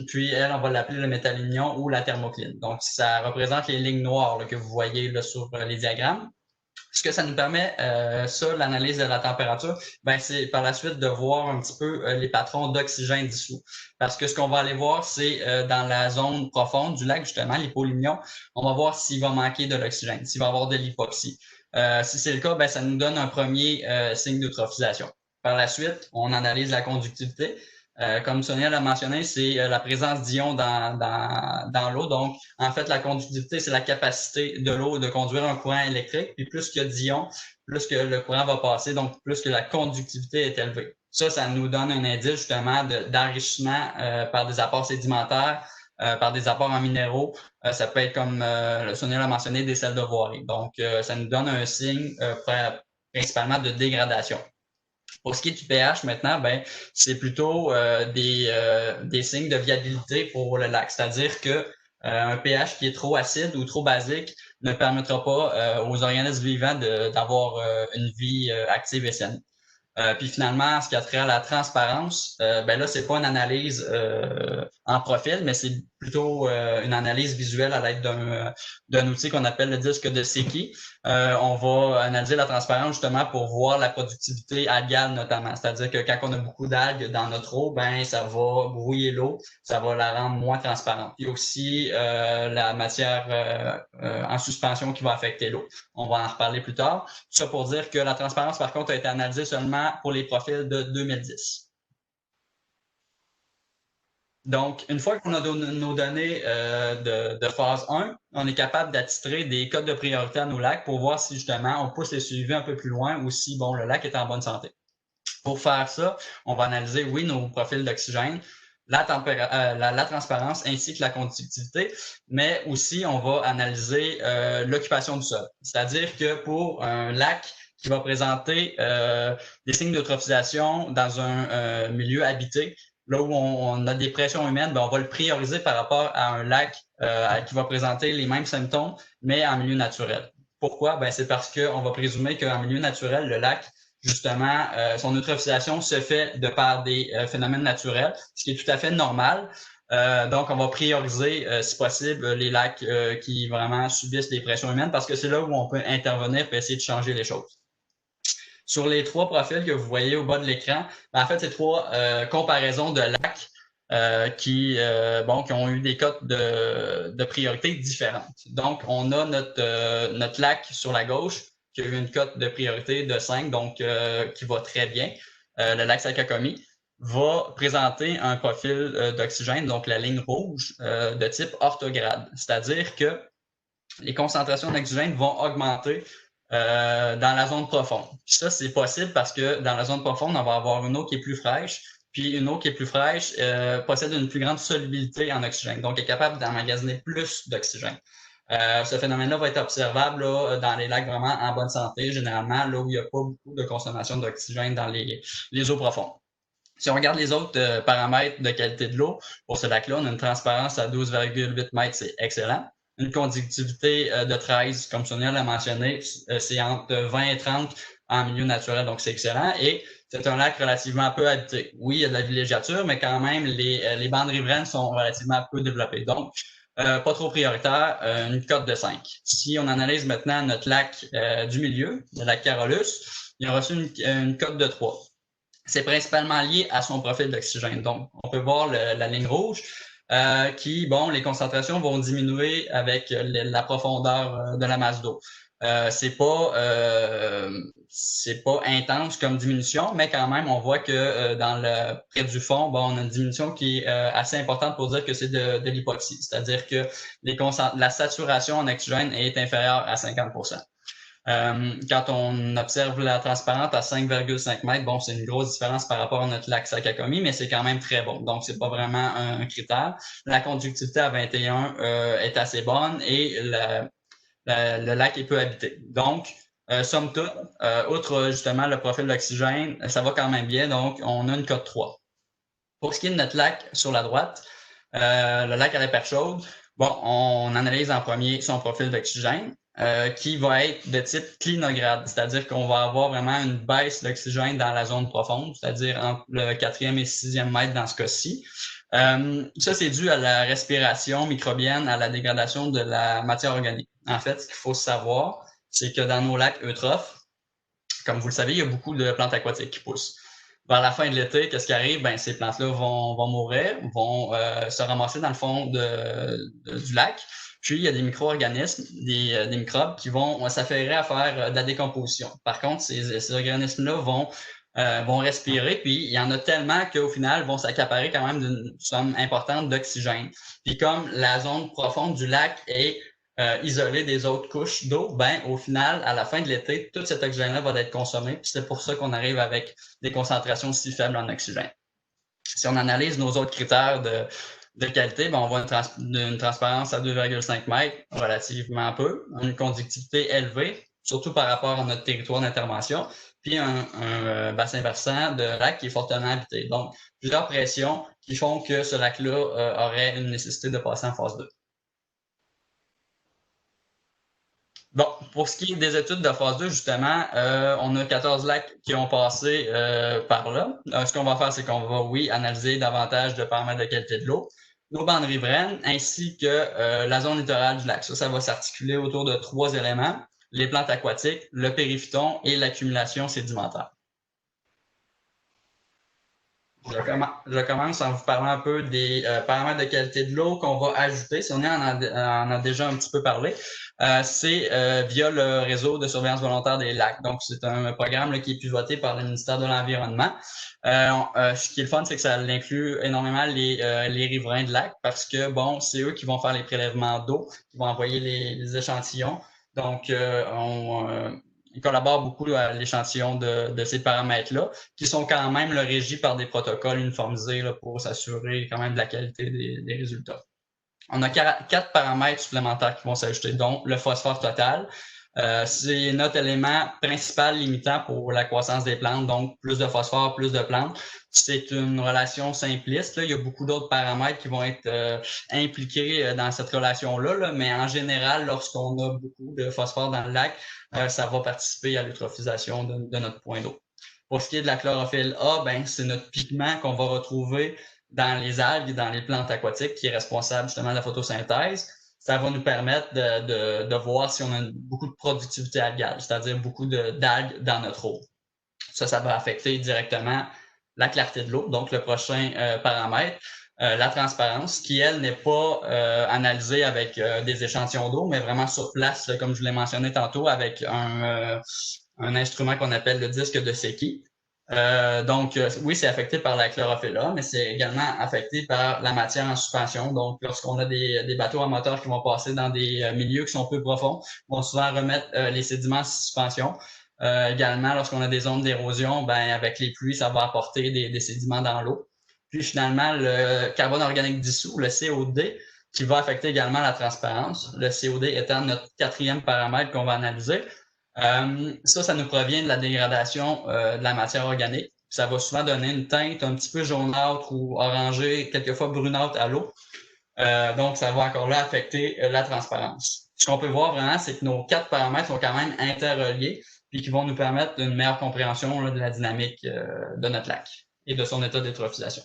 Puis, elle, on va l'appeler le métallignon ou la thermocline. Donc, ça représente les lignes noires là, que vous voyez là, sur les diagrammes. Ce que ça nous permet, ça, l'analyse de la température, ben c'est par la suite de voir un petit peu les patrons d'oxygène dissous. Parce que ce qu'on va aller voir, c'est dans la zone profonde du lac, justement, l'hypolimnion, on va voir s'il va manquer de l'oxygène, s'il va y avoir de l'hypoxie. Si c'est le cas, ben, ça nous donne un premier signe d'eutrophisation. Par la suite, on analyse la conductivité. Comme Sonia l'a mentionné, c'est la présence d'ions dans l'eau. Donc, en fait, la conductivité, c'est la capacité de l'eau de conduire un courant électrique. Puis plus qu'il y a d'ions, plus que le courant va passer, donc plus que la conductivité est élevée. Ça nous donne un indice justement d'enrichissement par des apports sédimentaires, par des apports en minéraux. Ça peut être, comme Sonia l'a mentionné, des sels de voirie. Donc, ça nous donne un signe principalement de dégradation. Pour ce qui est du pH maintenant, ben c'est plutôt des signes de viabilité pour le lac. C'est-à-dire que un pH qui est trop acide ou trop basique ne permettra pas aux organismes vivants d'avoir une vie active et saine. Puis finalement, ce qui a trait à la transparence, ben là, c'est pas une analyse en profil, mais c'est plutôt une analyse visuelle à l'aide d'un outil qu'on appelle le disque de Secchi. On va analyser la transparence justement pour voir la productivité algale notamment. C'est-à-dire que quand on a beaucoup d'algues dans notre eau, ben ça va brouiller l'eau, ça va la rendre moins transparente. Il y a aussi la matière en suspension qui va affecter l'eau. On va en reparler plus tard. Tout ça pour dire que la transparence, par contre, a été analysée seulement pour les profils de 2010. Donc, une fois qu'on a nos données de phase 1, on est capable d'attitrer des codes de priorité à nos lacs pour voir si justement on pousse les suivis un peu plus loin ou si bon, le lac est en bonne santé. Pour faire ça, on va analyser, oui, nos profils d'oxygène, la transparence ainsi que la conductivité, mais aussi on va analyser l'occupation du sol. C'est-à-dire que pour un lac qui va présenter des signes d'eutrophisation dans un milieu habité, là où on a des pressions humaines, ben on va le prioriser par rapport à un lac qui va présenter les mêmes symptômes, mais en milieu naturel. Pourquoi? Ben c'est parce qu'on va présumer qu'en milieu naturel, le lac, justement, son eutrophisation se fait de par des phénomènes naturels, ce qui est tout à fait normal. Donc, on va prioriser, si possible, les lacs qui vraiment subissent des pressions humaines parce que c'est là où on peut intervenir et essayer de changer les choses. Sur les trois profils que vous voyez au bas de l'écran, ben, en fait, c'est trois comparaisons de lacs qui ont eu des cotes de priorité différentes. Donc, on a notre lac sur la gauche qui a eu une cote de priorité de 5, donc qui va très bien. Le lac Sakakomi va présenter un profil d'oxygène, donc la ligne rouge, de type orthograde. C'est-à-dire que les concentrations d'oxygène vont augmenter dans la zone profonde. Puis ça, c'est possible parce que dans la zone profonde, on va avoir une eau qui est plus fraîche, puis une eau qui est plus fraîche possède une plus grande solubilité en oxygène, donc est capable d'emmagasiner plus d'oxygène. Ce phénomène-là va être observable là, dans les lacs vraiment en bonne santé, généralement là où il n'y a pas beaucoup de consommation d'oxygène dans les eaux profondes. Si on regarde les autres paramètres de qualité de l'eau, pour ce lac-là, on a une transparence à 12,8 mètres, c'est excellent. Une conductivité de 13, comme Sonia l'a mentionné, c'est entre 20 et 30 en milieu naturel, donc c'est excellent. Et c'est un lac relativement peu habité. Oui, il y a de la villégiature, mais quand même, les bandes riveraines sont relativement peu développées. Donc, pas trop prioritaire, une cote de 5. Si on analyse maintenant notre lac du milieu, le lac Carolus, il a reçu une cote de 3. C'est principalement lié à son profil d'oxygène. Donc, on peut voir la ligne rouge les concentrations vont diminuer avec la profondeur de la masse d'eau. C'est pas intense comme diminution, mais quand même, on voit que près du fond, bon, on a une diminution qui est assez importante pour dire que c'est de l'hypoxie, c'est-à-dire que la saturation en oxygène est inférieure à 50%. Quand on observe la transparente à 5,5 mètres, bon, c'est une grosse différence par rapport à notre lac Sakakami, mais c'est quand même très bon. Donc, c'est pas vraiment un critère. La conductivité à 21 est assez bonne et le lac est peu habité. Donc, somme toute, outre justement le profil d'oxygène, ça va quand même bien. Donc, on a une cote 3. Pour ce qui est de notre lac sur la droite, le lac à la Perche Chaude, bon, on analyse en premier son profil d'oxygène qui va être de type clinograde, c'est-à-dire qu'on va avoir vraiment une baisse d'oxygène dans la zone profonde, c'est-à-dire entre le 4e et 6e mètre dans ce cas-ci. Ça, c'est dû à la respiration microbienne, à la dégradation de la matière organique. En fait, ce qu'il faut savoir, c'est que dans nos lacs eutrophes, comme vous le savez, il y a beaucoup de plantes aquatiques qui poussent. Vers la fin de l'été, qu'est-ce qui arrive? Ben, ces plantes-là vont mourir, vont se ramasser dans le fond du lac. Puis, il y a des micro-organismes, des microbes qui vont s'affairer à faire de la décomposition. Par contre, ces organismes-là vont respirer, puis il y en a tellement qu'au final, vont s'accaparer quand même d'une somme importante d'oxygène. Puis comme la zone profonde du lac est isolée des autres couches d'eau, ben au final, à la fin de l'été, tout cet oxygène-là va être consommé, puis c'est pour ça qu'on arrive avec des concentrations si faibles en oxygène. Si on analyse nos autres critères de qualité, ben on voit une transparence à 2,5 mètres, relativement peu, une conductivité élevée, surtout par rapport à notre territoire d'intervention, puis un bassin versant de lac qui est fortement habité. Donc, plusieurs pressions qui font que ce lac-là aurait une nécessité de passer en phase 2. Bon, pour ce qui est des études de phase 2, justement, on a 14 lacs qui ont passé par là. Ce qu'on va faire, c'est qu'on va, oui, analyser davantage de paramètres de qualité de l'eau, nos bandes riveraines, ainsi que la zone littorale du lac. Ça va s'articuler autour de 3 éléments, les plantes aquatiques, le périphyton et l'accumulation sédimentaire. Je commence en vous parlant un peu des paramètres de qualité de l'eau qu'on va ajouter. Si on en a déjà un petit peu parlé, c'est via le réseau de surveillance volontaire des lacs. Donc, c'est un programme là, qui est piloté par le ministère de l'Environnement. Ce qui est le fun, c'est que ça inclut énormément les riverains de lacs parce que, bon, c'est eux qui vont faire les prélèvements d'eau, qui vont envoyer les échantillons. Donc, ils collaborent beaucoup à l'échantillon de ces paramètres-là, qui sont quand même régis par des protocoles uniformisés là, pour s'assurer quand même de la qualité des résultats. On a 4 paramètres supplémentaires qui vont s'ajouter, dont le phosphore total. C'est notre élément principal limitant pour la croissance des plantes, donc plus de phosphore, plus de plantes. C'est une relation simpliste. Là. Il y a beaucoup d'autres paramètres qui vont être impliqués dans cette relation-là, là, mais en général, lorsqu'on a beaucoup de phosphore dans le lac, ça va participer à l'eutrophisation de notre point d'eau. Pour ce qui est de la chlorophylle A, ben, c'est notre pigment qu'on va retrouver dans les algues et dans les plantes aquatiques qui est responsable justement de la photosynthèse. Ça va nous permettre de voir si on a beaucoup de productivité algale, c'est-à-dire beaucoup d'algues dans notre eau. Ça va affecter directement la clarté de l'eau, donc le prochain paramètre. La transparence, qui, elle, n'est pas analysée avec des échantillons d'eau, mais vraiment sur place, comme je vous l'ai mentionné tantôt, avec un instrument qu'on appelle le disque de Secchi. Donc, oui, c'est affecté par la chlorophylle A, mais c'est également affecté par la matière en suspension. Donc, lorsqu'on a des bateaux à moteur qui vont passer dans des milieux qui sont peu profonds, on va souvent remettre les sédiments en suspension. Également, lorsqu'on a des zones d'érosion, ben avec les pluies, ça va apporter des sédiments dans l'eau. Puis finalement, le carbone organique dissous, le COD, qui va affecter également la transparence. Le COD étant notre 4e paramètre qu'on va analyser. Ça nous provient de la dégradation de la matière organique. Ça va souvent donner une teinte un petit peu jaunâtre ou orangée, quelquefois brunâtre à l'eau. Donc, ça va encore là affecter la transparence. Ce qu'on peut voir vraiment, c'est que nos 4 paramètres sont quand même interreliés puis qui vont nous permettre une meilleure compréhension là, de la dynamique de notre lac et de son état d'eutrophisation.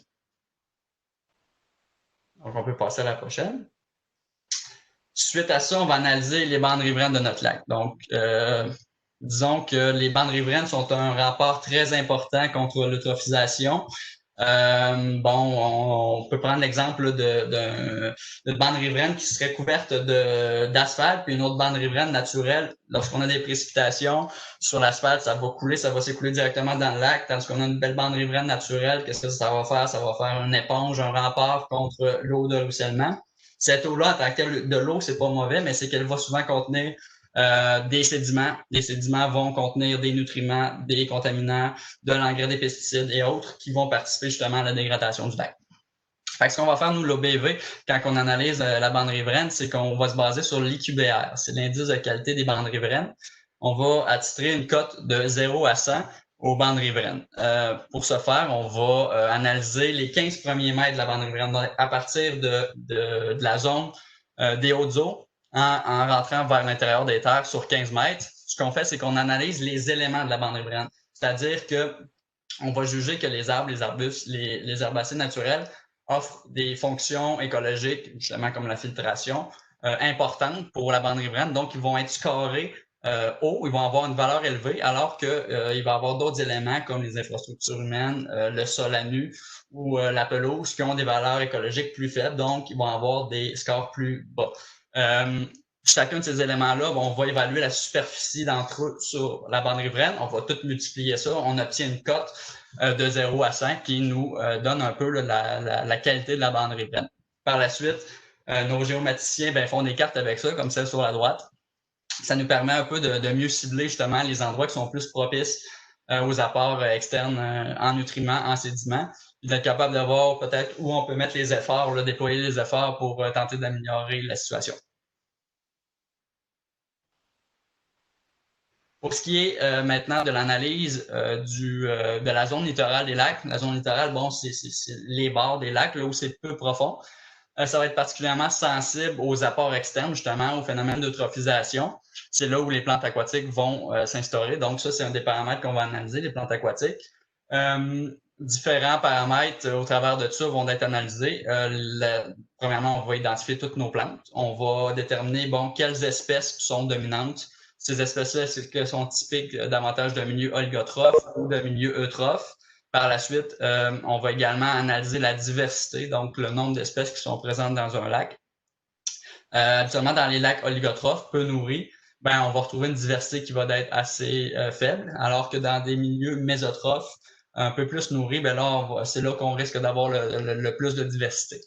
Donc, on peut passer à la prochaine. Suite à ça, on va analyser les bandes riveraines de notre lac. Donc, disons que les bandes riveraines sont un rapport très important contre l'eutrophisation. On peut prendre l'exemple d'une bande riveraine qui serait couverte d'asphalte, puis une autre bande riveraine naturelle. Lorsqu'on a des précipitations sur l'asphalte, ça va couler, ça va s'écouler directement dans le lac, tandis qu'on a une belle bande riveraine naturelle, qu'est-ce que ça va faire? Ça va faire une éponge, un rempart contre l'eau de ruissellement. Cette eau-là, en tant que telle, de l'eau, c'est pas mauvais, mais c'est qu'elle va souvent contenir des sédiments. Les sédiments vont contenir des nutriments, des contaminants, de l'engrais, des pesticides et autres qui vont participer justement à la dégradation du lac. Fait que ce qu'on va faire, nous, l'OBV, quand on analyse la bande riveraine, c'est qu'on va se baser sur l'IQBR. C'est l'indice de qualité des bandes riveraines. On va attitrer une cote de 0 à 100 aux bandes riveraines. Pour ce faire, on va analyser les 15 premiers mètres de la bande riveraine à partir de la zone des hautes eaux en rentrant vers l'intérieur des terres sur 15 mètres. Ce qu'on fait, c'est qu'on analyse les éléments de la bande riveraine. C'est-à-dire que on va juger que les arbres, les arbustes, les herbacées naturelles offrent des fonctions écologiques, justement comme la filtration, importantes pour la bande riveraine. Donc, ils vont être scorés hauts, ils vont avoir une valeur élevée, alors qu'il va y avoir d'autres éléments comme les infrastructures humaines, le sol à nu ou la pelouse qui ont des valeurs écologiques plus faibles. Donc, ils vont avoir des scores plus bas. Chacun de ces éléments-là, on va évaluer la superficie d'entre eux sur la bande riveraine. On va tout multiplier ça. On obtient une cote de 0 à 5 qui nous donne un peu la qualité de la bande riveraine. Par la suite, nos géomaticiens font des cartes avec ça, comme celle sur la droite. Ça nous permet un peu de mieux cibler justement les endroits qui sont plus propices aux apports externes en nutriments, en sédiments, puis d'être capable de voir peut-être où on peut mettre les efforts, déployer les efforts pour tenter d'améliorer la situation. Pour ce qui est maintenant de l'analyse de la zone littorale des lacs, la zone littorale, c'est les bords des lacs, là où c'est peu profond. Ça va être particulièrement sensible aux apports externes, justement, au phénomène d'eutrophisation. C'est là où les plantes aquatiques vont s'instaurer. Donc, ça, c'est un des paramètres qu'on va analyser, les plantes aquatiques. Différents paramètres au travers de ça vont être analysés. Premièrement, on va identifier toutes nos plantes. On va déterminer, quelles espèces sont dominantes. Ces espèces-là, est-ce qu'elles sont typiques davantage d'un milieu oligotrophe ou d'un milieu eutrophe? Par la suite, on va également analyser la diversité, donc le nombre d'espèces qui sont présentes dans un lac. Habituellement, dans les lacs oligotrophes, peu nourris, on va retrouver une diversité qui va être assez faible, alors que dans des milieux mésotrophes, un peu plus nourris, c'est là qu'on risque d'avoir le plus de diversité.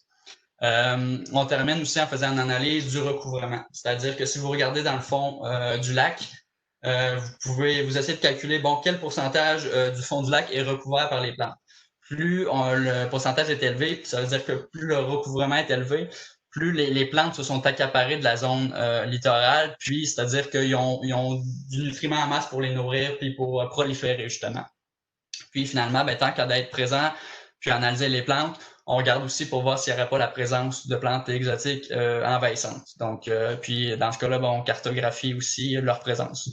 On termine aussi en faisant une analyse du recouvrement. C'est-à-dire que si vous regardez dans le fond du lac, vous essayez de calculer quel pourcentage du fond du lac est recouvert par les plantes. Plus le pourcentage est élevé, ça veut dire que plus le recouvrement est élevé, plus les plantes se sont accaparées de la zone littorale, puis c'est-à-dire qu'ils ont du nutriment en masse pour les nourrir puis pour proliférer justement. Puis finalement, tant qu'à d'être présent puis analyser les plantes, on regarde aussi pour voir s'il n'y aurait pas la présence de plantes exotiques envahissantes. Donc, puis dans ce cas-là, on cartographie aussi leur présence.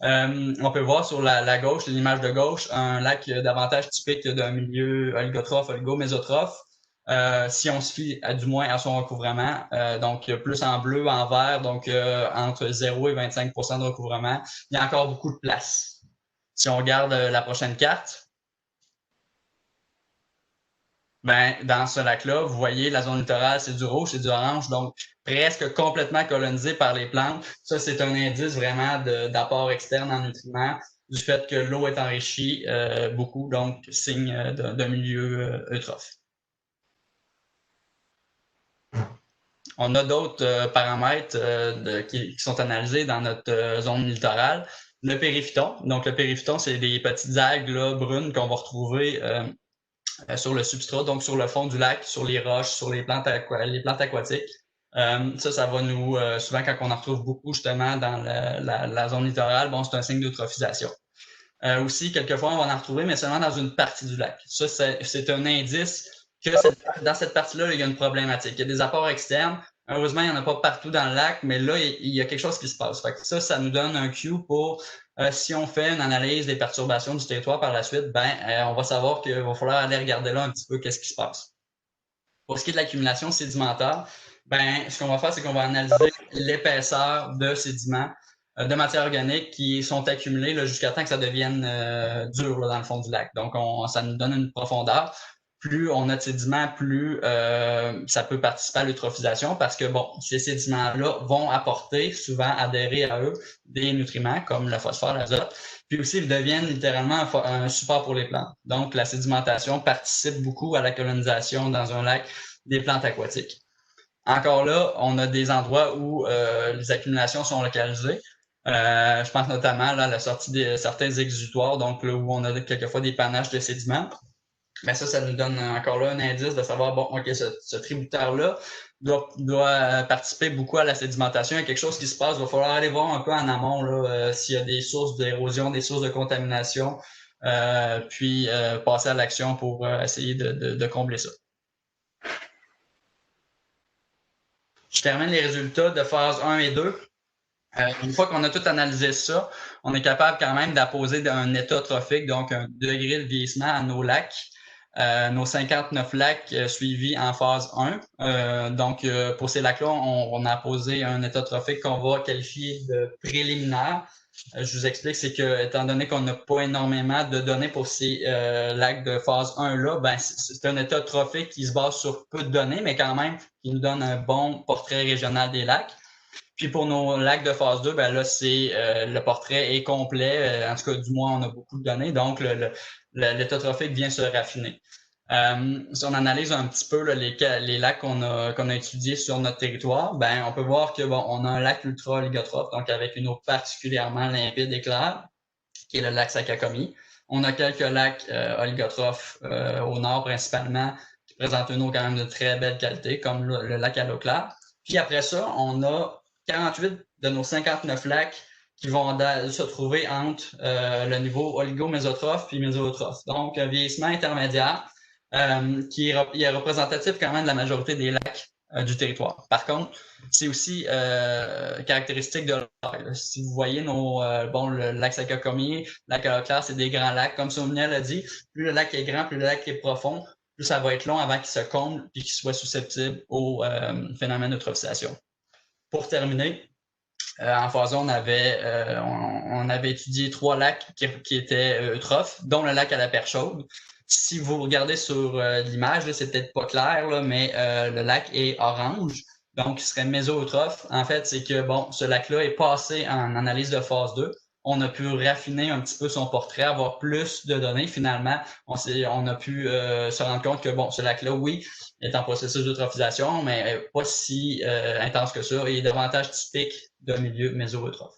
On peut voir sur la gauche, l'image de gauche, un lac davantage typique d'un milieu oligotrophe, oligo-mésotrophe. Si on se fie du moins à son recouvrement, donc plus en bleu, en vert, donc entre 0 et 25% de recouvrement, il y a encore beaucoup de place. Si on regarde la prochaine carte, dans ce lac-là, vous voyez, la zone littorale, c'est du rouge, c'est du orange, donc presque complètement colonisé par les plantes. Ça, c'est un indice vraiment d'apport externe en nutriments, du fait que l'eau est enrichie beaucoup, donc signe d'un milieu eutrophe. On a d'autres paramètres qui sont analysés dans notre zone littorale. Le périphyton. Donc, le périphyton, c'est des petites algues là, brunes qu'on va retrouver sur le substrat, donc sur le fond du lac, sur les roches, sur les plantes aquatiques. Ça va nous, souvent quand on en retrouve beaucoup justement dans la zone littorale, c'est un signe d'eutrophisation. Aussi, quelquefois, on va en retrouver, mais seulement dans une partie du lac. Ça, c'est un indice que dans cette partie-là, il y a une problématique. Il y a des apports externes. Heureusement, il n'y en a pas partout dans le lac, mais là, il y a quelque chose qui se passe. Fait que ça nous donne un cue pour, si on fait une analyse des perturbations du territoire par la suite, on va savoir qu'il va falloir aller regarder là un petit peu qu'est-ce qui se passe. Pour ce qui est de l'accumulation sédimentaire, ce qu'on va faire, c'est qu'on va analyser l'épaisseur de sédiments, de matière organique qui sont accumulées jusqu'à temps que ça devienne dur dans le fond du lac. Donc, ça nous donne une profondeur. plus on a de sédiments, plus ça peut participer à l'eutrophisation parce que, bon, ces sédiments-là vont apporter, souvent adhérer à eux, des nutriments comme le phosphore, l'azote, puis aussi ils deviennent littéralement un support pour les plantes. Donc, la sédimentation participe beaucoup à la colonisation dans un lac des plantes aquatiques. Encore là, on a des endroits où les accumulations sont localisées. Je pense notamment là, à la sortie de certains exutoires, donc là où on a quelquefois des panaches de sédiments. Mais ça nous donne encore là un indice de savoir, bon, OK, ce tributaire-là doit participer beaucoup à la sédimentation. Il y a quelque chose qui se passe, il va falloir aller voir un peu en amont là, s'il y a des sources d'érosion, des sources de contamination, puis passer à l'action pour essayer de combler ça. Je termine les résultats de phase 1 et 2. Une fois qu'on a tout analysé ça, on est capable quand même d'apposer un état trophique, donc un degré de vieillissement à nos lacs. Nos 59 lacs suivis en phase 1. Donc, pour ces lacs-là, on a posé un état trophique qu'on va qualifier de préliminaire. Je vous explique, c'est que étant donné qu'on n'a pas énormément de données pour ces lacs de phase 1-là, ben, c'est un état trophique qui se base sur peu de données, mais quand même qui nous donne un bon portrait régional des lacs. Puis pour nos lacs de phase 2, ben là, le portrait est complet. En tout cas, du moins, on a beaucoup de données. Donc, l'état trophique vient se raffiner. Si on analyse un petit peu là, les lacs qu'on a étudiés sur notre territoire, ben on peut voir que bon, on a un lac ultra oligotrophe, donc avec une eau particulièrement limpide et claire, qui est le lac Sakakomi. On a quelques lacs oligotrophes au nord principalement, qui présentent une eau quand même de très belle qualité, comme le lac à l'eau claire. Puis après ça, on a 48 de nos 59 lacs qui vont se trouver entre le niveau oligomésotrophe puis mésotrophe. Donc, un vieillissement intermédiaire qui est représentatif quand même de la majorité des lacs du territoire. Par contre, c'est aussi caractéristique de l'air. Si vous voyez le lac Sakakomi, le lac à l'eau claire, c'est des grands lacs. Comme Sonia l'a dit, plus le lac est grand, plus le lac est profond, plus ça va être long avant qu'il se comble et qu'il soit susceptible au phénomène d'eutrophisation. Pour terminer, en phase 1, on avait étudié 3 lacs qui étaient eutrophes, dont le lac à la perche chaude. Si vous regardez sur l'image, c'est peut-être pas clair, là, mais le lac est orange, donc il serait méso-eutrophe. En fait, c'est que bon, ce lac-là est passé en analyse de phase 2. On a pu raffiner un petit peu son portrait, avoir plus de données. Finalement, on a pu se rendre compte que bon, ce lac-là, oui, est en processus d'eutrophisation, mais pas si intense que ça. Il est davantage typique d'un milieu méso-eutrophe.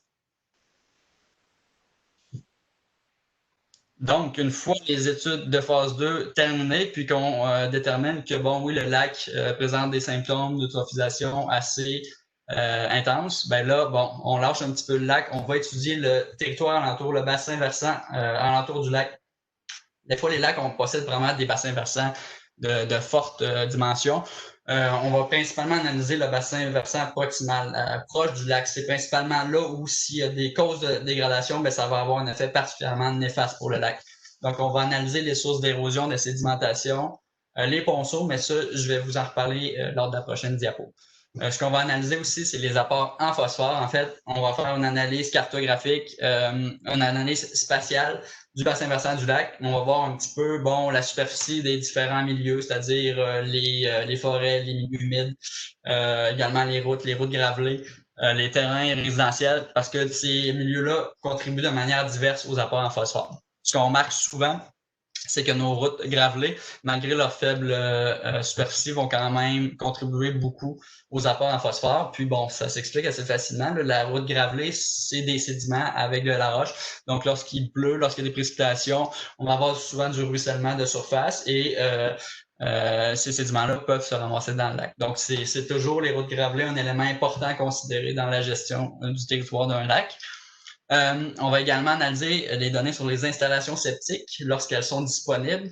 Donc, une fois les études de phase 2 terminées, puis qu'on détermine que, bon, oui, le lac présente des symptômes d'eutrophisation assez intenses, ben là, bon, on lâche un petit peu le lac, on va étudier le territoire alentour, le bassin versant alentour du lac. Des fois, les lacs, on possède vraiment des bassins versants de fortes dimensions. On va principalement analyser le bassin versant proximal, proche du lac. C'est principalement là où s'il y a des causes de dégradation, ben, ça va avoir un effet particulièrement néfaste pour le lac. Donc, on va analyser les sources d'érosion, de sédimentation, les ponceaux, mais ça, je vais vous en reparler lors de la prochaine diapo. Ce qu'on va analyser aussi, c'est les apports en phosphore. En fait, on va faire une analyse cartographique, une analyse spatiale du bassin versant du lac. On va voir un petit peu, bon, la superficie des différents milieux, c'est-à-dire les forêts, les milieux humides, également les routes gravelées, les terrains résidentiels, parce que ces milieux-là contribuent de manière diverse aux apports en phosphore. Ce qu'on remarque souvent, c'est que nos routes gravelées, malgré leur faible superficie, vont quand même contribuer beaucoup aux apports en phosphore. Puis bon, ça s'explique assez facilement. La route gravelée, c'est des sédiments avec de la roche. Donc, lorsqu'il pleut, lorsqu'il y a des précipitations, on va avoir souvent du ruissellement de surface et ces sédiments-là peuvent se ramasser dans le lac. Donc, c'est toujours les routes gravelées un élément important à considérer dans la gestion du territoire d'un lac. On va également analyser les données sur les installations septiques lorsqu'elles sont disponibles.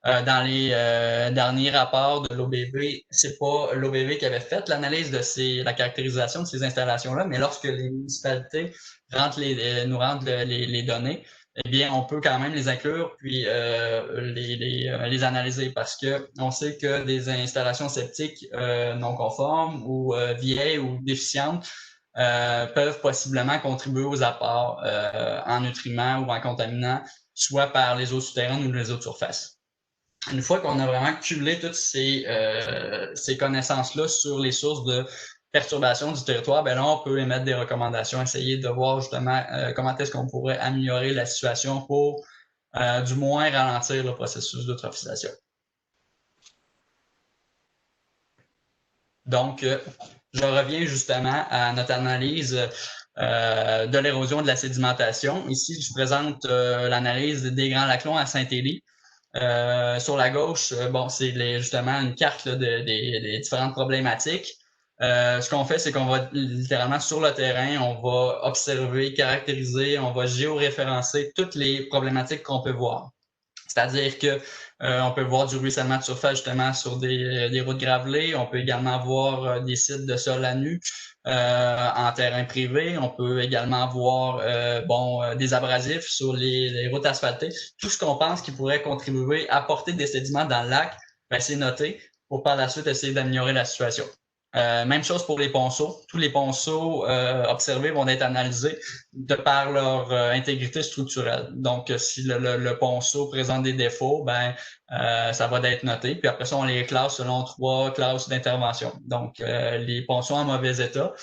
Dans les derniers rapports de l'OBV, c'est pas l'OBV qui avait fait l'analyse de la caractérisation de ces installations-là, mais lorsque les municipalités nous rendent les données, eh bien, on peut quand même les inclure puis les analyser parce que on sait que des installations septiques non conformes ou vieilles ou déficientes peuvent possiblement contribuer aux apports en nutriments ou en contaminants, soit par les eaux souterraines ou les eaux de surface. Une fois qu'on a vraiment cumulé toutes ces connaissances-là sur les sources de perturbation du territoire, ben là, on peut émettre des recommandations, essayer de voir justement comment est-ce qu'on pourrait améliorer la situation pour du moins ralentir le processus d'eutrophisation. Donc, je reviens justement à notre analyse de l'érosion de la sédimentation. Ici, je présente l'analyse des Grands Lacs Longs à Saint-Élie. Sur la gauche, bon, c'est justement une carte là, des différentes problématiques. Ce qu'on fait, c'est qu'on va littéralement sur le terrain, on va observer, caractériser, on va géoréférencer toutes les problématiques qu'on peut voir. C'est-à-dire que on peut voir du ruissellement de surface justement sur des routes gravelées. On peut également voir des sites de sol à nu en terrain privé. On peut également voir des abrasifs sur les routes asphaltées. Tout ce qu'on pense qui pourrait contribuer à apporter des sédiments dans le lac, ben, c'est noté pour par la suite essayer d'améliorer la situation. Même chose pour les ponceaux. Tous les ponceaux observés vont être analysés de par leur intégrité structurelle. Donc, si le ponceau présente des défauts, ben ça va être noté. Puis après ça, on les classe selon 3 classes d'intervention. Donc, les ponceaux en mauvais état,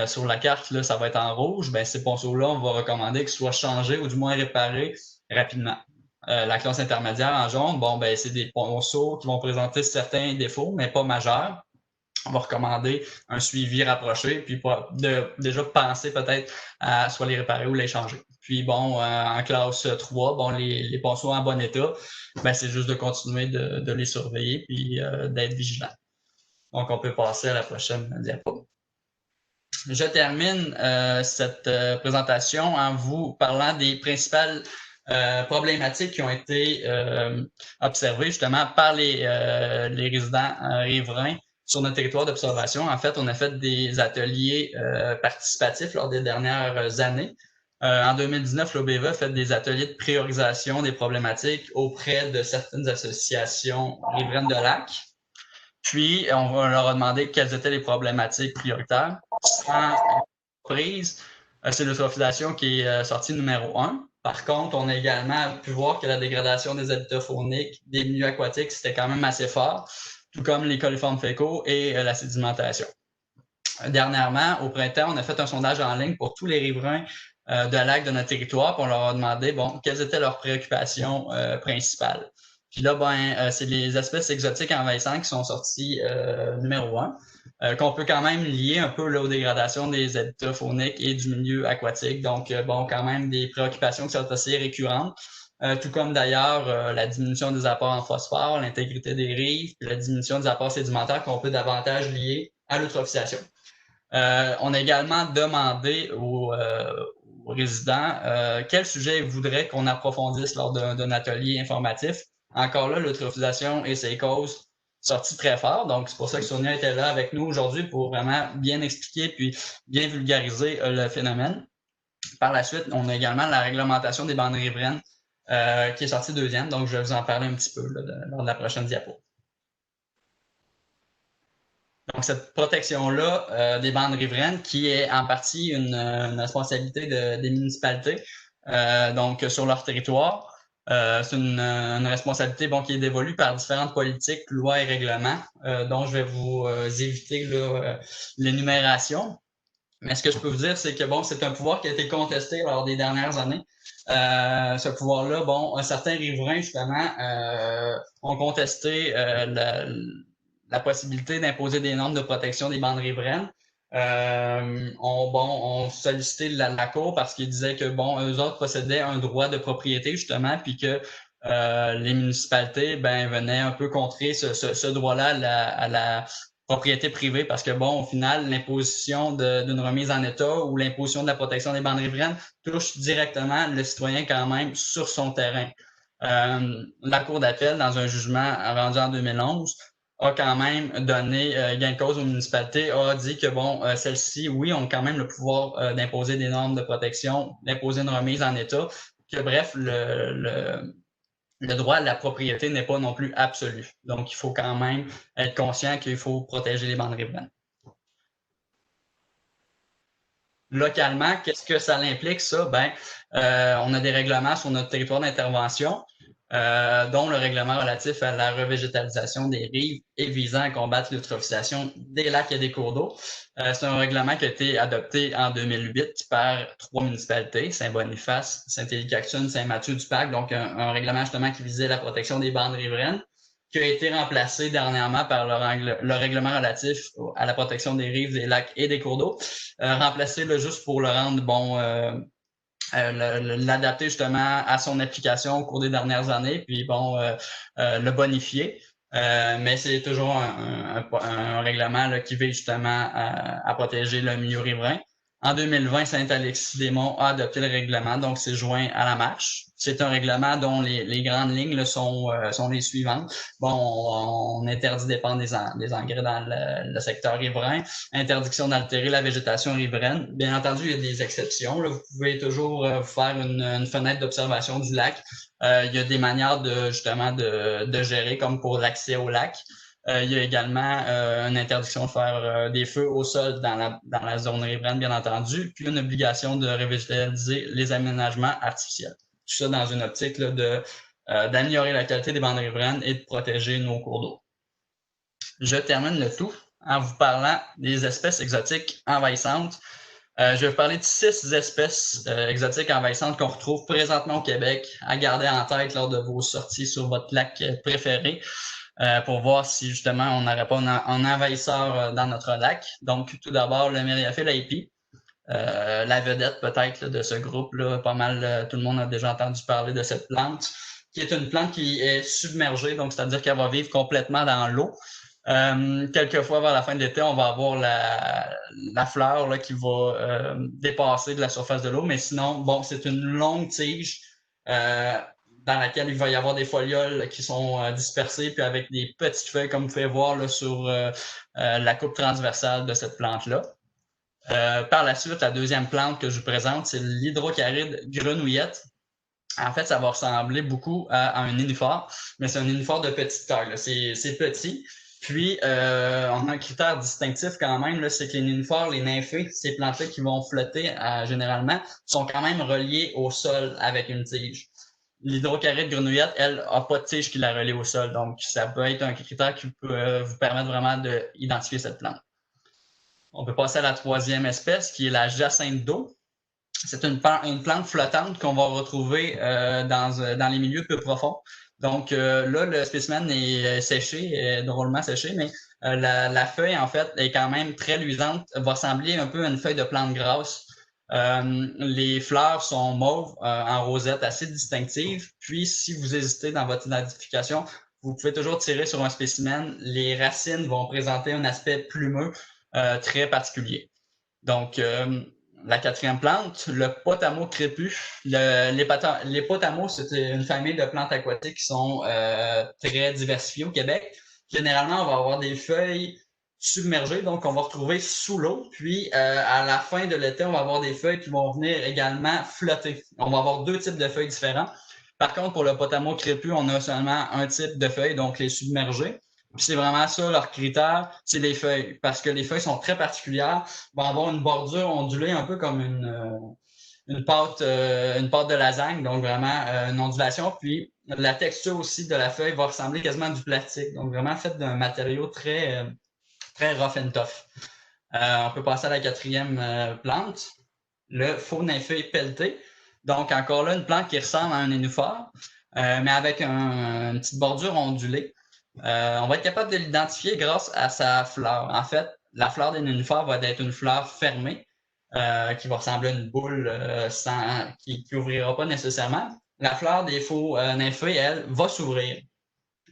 sur la carte, là, ça va être en rouge. Ben, ces ponceaux-là, on va recommander qu'ils soient changés ou du moins réparés rapidement. La classe intermédiaire en jaune, bon, ben, c'est des ponceaux qui vont présenter certains défauts, mais pas majeurs. On va recommander un suivi rapproché, puis déjà penser peut-être à soit les réparer ou les changer. Puis bon, en classe 3, bon, les ponceaux en bon état, ben, c'est juste de continuer de les surveiller puis d'être vigilant. Donc, on peut passer à la prochaine diapo. Je termine cette présentation en vous parlant des principales problématiques qui ont été observées justement par les résidents riverains sur notre territoire d'observation. En fait, on a fait des ateliers participatifs lors des dernières années. En 2019, l'OBV a fait des ateliers de priorisation des problématiques auprès de certaines associations riveraines de lacs. Puis, on leur a demandé quelles étaient les problématiques prioritaires. Sans surprise, c'est l'eutrophisation qui est sortie numéro 1. Par contre, on a également pu voir que la dégradation des habitats fauniques, des milieux aquatiques, c'était quand même assez fort, tout comme les coliformes fécaux et la sédimentation. Dernièrement, au printemps, on a fait un sondage en ligne pour tous les riverains de lacs de notre territoire, puis on leur a demandé, bon, quelles étaient leurs préoccupations principales. Puis là, ben, c'est les espèces exotiques envahissantes qui sont sorties numéro 1, qu'on peut quand même lier un peu là, aux dégradations des habitats fauniques et du milieu aquatique. Donc, bon, quand même des préoccupations qui sont assez récurrentes. Tout comme d'ailleurs la diminution des apports en phosphore, l'intégrité des rives, puis la diminution des apports sédimentaires qu'on peut davantage lier à l'eutrophisation. On a également demandé aux résidents quel sujet ils voudraient qu'on approfondisse lors d'un atelier informatif. Encore là, l'eutrophisation et ses causes sorties très fort. Donc, c'est pour ça que Sonia était là avec nous aujourd'hui pour vraiment bien expliquer puis bien vulgariser le phénomène. Par la suite, on a également la réglementation des bandes riveraines qui est sortie deuxième. Donc, je vais vous en parler un petit peu là, lors de la prochaine diapo. Donc, cette protection-là des bandes riveraines qui est en partie une responsabilité des municipalités donc sur leur territoire. C'est une responsabilité bon, qui est dévolue par différentes politiques, lois et règlements, dont je vais vous éviter l'énumération. Mais ce que je peux vous dire, c'est que bon, c'est un pouvoir qui a été contesté lors des dernières années. Ce pouvoir-là, bon, certains riverains, justement, ont contesté la possibilité d'imposer des normes de protection des bandes riveraines. On sollicité la Cour parce qu'ils disaient que, bon, eux autres possédaient un droit de propriété, justement, puis que les municipalités, ben, venaient un peu contrer ce droit-là à la propriété privée parce que, bon, au final, l'imposition d'une remise en état ou l'imposition de la protection des bandes riveraines touche directement le citoyen quand même sur son terrain. La Cour d'appel, dans un jugement rendu en 2011, a quand même donné gain de cause aux municipalités, a dit que, bon, celles-ci, oui, ont quand même le pouvoir d'imposer des normes de protection, d'imposer une remise en état, que bref, le droit à la propriété n'est pas non plus absolu. Donc, il faut quand même être conscient qu'il faut protéger les bandes riveraines. Localement, qu'est-ce que ça implique, ça? Ben, on a des règlements sur notre territoire d'intervention. dont le règlement relatif à la revégétalisation des rives et visant à combattre l'eutrophisation des lacs et des cours d'eau. C'est un règlement qui a été adopté en 2008 par 3 municipalités, Saint-Boniface, Saint-Élie-Caxton, Saint-Mathieu-du-Parc, donc un règlement justement qui visait la protection des bandes riveraines, qui a été remplacé dernièrement par le règlement relatif à la protection des rives, des lacs et des cours d'eau, remplacé là, juste pour le rendre l'adapter justement à son application au cours des dernières années, puis le bonifier. Mais c'est toujours un règlement là, qui vise justement à protéger le milieu riverain. En 2020, Saint-Alexis-des-Monts a adopté le règlement, donc c'est joint à la marche. C'est un règlement dont les grandes lignes là, sont les suivantes. On interdit d'épandre des engrais dans le secteur riverain, interdiction d'altérer la végétation riveraine. Bien entendu, il y a des exceptions. Là. Vous pouvez toujours faire une fenêtre d'observation du lac. Il y a des manières de gérer, comme pour l'accès au lac. Il y a également une interdiction de faire des feux au sol dans la zone riveraine, bien entendu, puis une obligation de revégétaliser les aménagements artificiels. Tout ça dans une optique là, d'améliorer la qualité des bandes riveraines et de protéger nos cours d'eau. Je termine le tout en vous parlant des espèces exotiques envahissantes. Je vais vous parler de 6 espèces exotiques envahissantes qu'on retrouve présentement au Québec, à garder en tête lors de vos sorties sur votre lac préféré. Pour voir si justement on n'aurait pas un envahisseur dans notre lac. Donc, tout d'abord, le Myriaphile aipi, la vedette peut-être de ce groupe-là. Pas mal, tout le monde a déjà entendu parler de cette plante, qui est une plante qui est submergée, donc c'est-à-dire qu'elle va vivre complètement dans l'eau. Quelquefois, vers la fin de l'été, on va avoir la fleur là, qui va dépasser de la surface de l'eau, mais sinon, c'est une longue tige dans laquelle il va y avoir des folioles qui sont dispersées, puis avec des petites feuilles, comme vous pouvez voir là, sur la coupe transversale de cette plante-là. Par la suite, la deuxième plante que je vous présente, c'est l'hydrocaride grenouillette. En fait, ça va ressembler beaucoup à un nénuphar, mais c'est un nénuphar de petite taille. C'est petit. Puis, on a un critère distinctif quand même, c'est que les nénuphars, les nymphées, ces plantes-là qui vont flotter généralement, sont quand même reliées au sol avec une tige. L'hydrocaride grenouillette, elle, n'a pas de tige qui la relie au sol. Donc, ça peut être un critère qui peut vous permettre vraiment d'identifier cette plante. On peut passer à la troisième espèce, qui est la jacinthe d'eau. C'est une plante flottante qu'on va retrouver dans les milieux peu profonds. Donc, là, le spécimen est séché, drôlement séché, mais la feuille, en fait, est quand même très luisante, va ressembler un peu à une feuille de plante grasse. Les fleurs sont mauves, en rosette, assez distinctives. Puis, si vous hésitez dans votre identification, vous pouvez toujours tirer sur un spécimen. Les racines vont présenter un aspect plumeux très particulier. Donc, la quatrième plante, le potamo crépus. Les potamos, c'est une famille de plantes aquatiques qui sont très diversifiées au Québec. Généralement, on va avoir des feuilles submergées, donc on va retrouver sous l'eau. Puis, à la fin de l'été, on va avoir des feuilles qui vont venir également flotter. On va avoir 2 types de feuilles différents. Par contre, pour le potamo crépus, on a seulement un type de feuilles, donc les submergées. Puis c'est vraiment ça, leur critère, c'est les feuilles. Parce que les feuilles sont très particulières, vont avoir une bordure ondulée, un peu comme une pâte de lasagne, donc vraiment une ondulation. Puis la texture aussi de la feuille va ressembler quasiment à du plastique, donc vraiment faite d'un matériau très rough and tough. On peut passer à la quatrième plante, le faux nymphée pelleté. Donc encore là, une plante qui ressemble à un nénuphar, mais avec une petite bordure ondulée. On va être capable de l'identifier grâce à sa fleur. En fait, la fleur des nénuphars va être une fleur fermée qui va ressembler à une boule qui n'ouvrira pas nécessairement. La fleur des faux nymphées, elle, va s'ouvrir.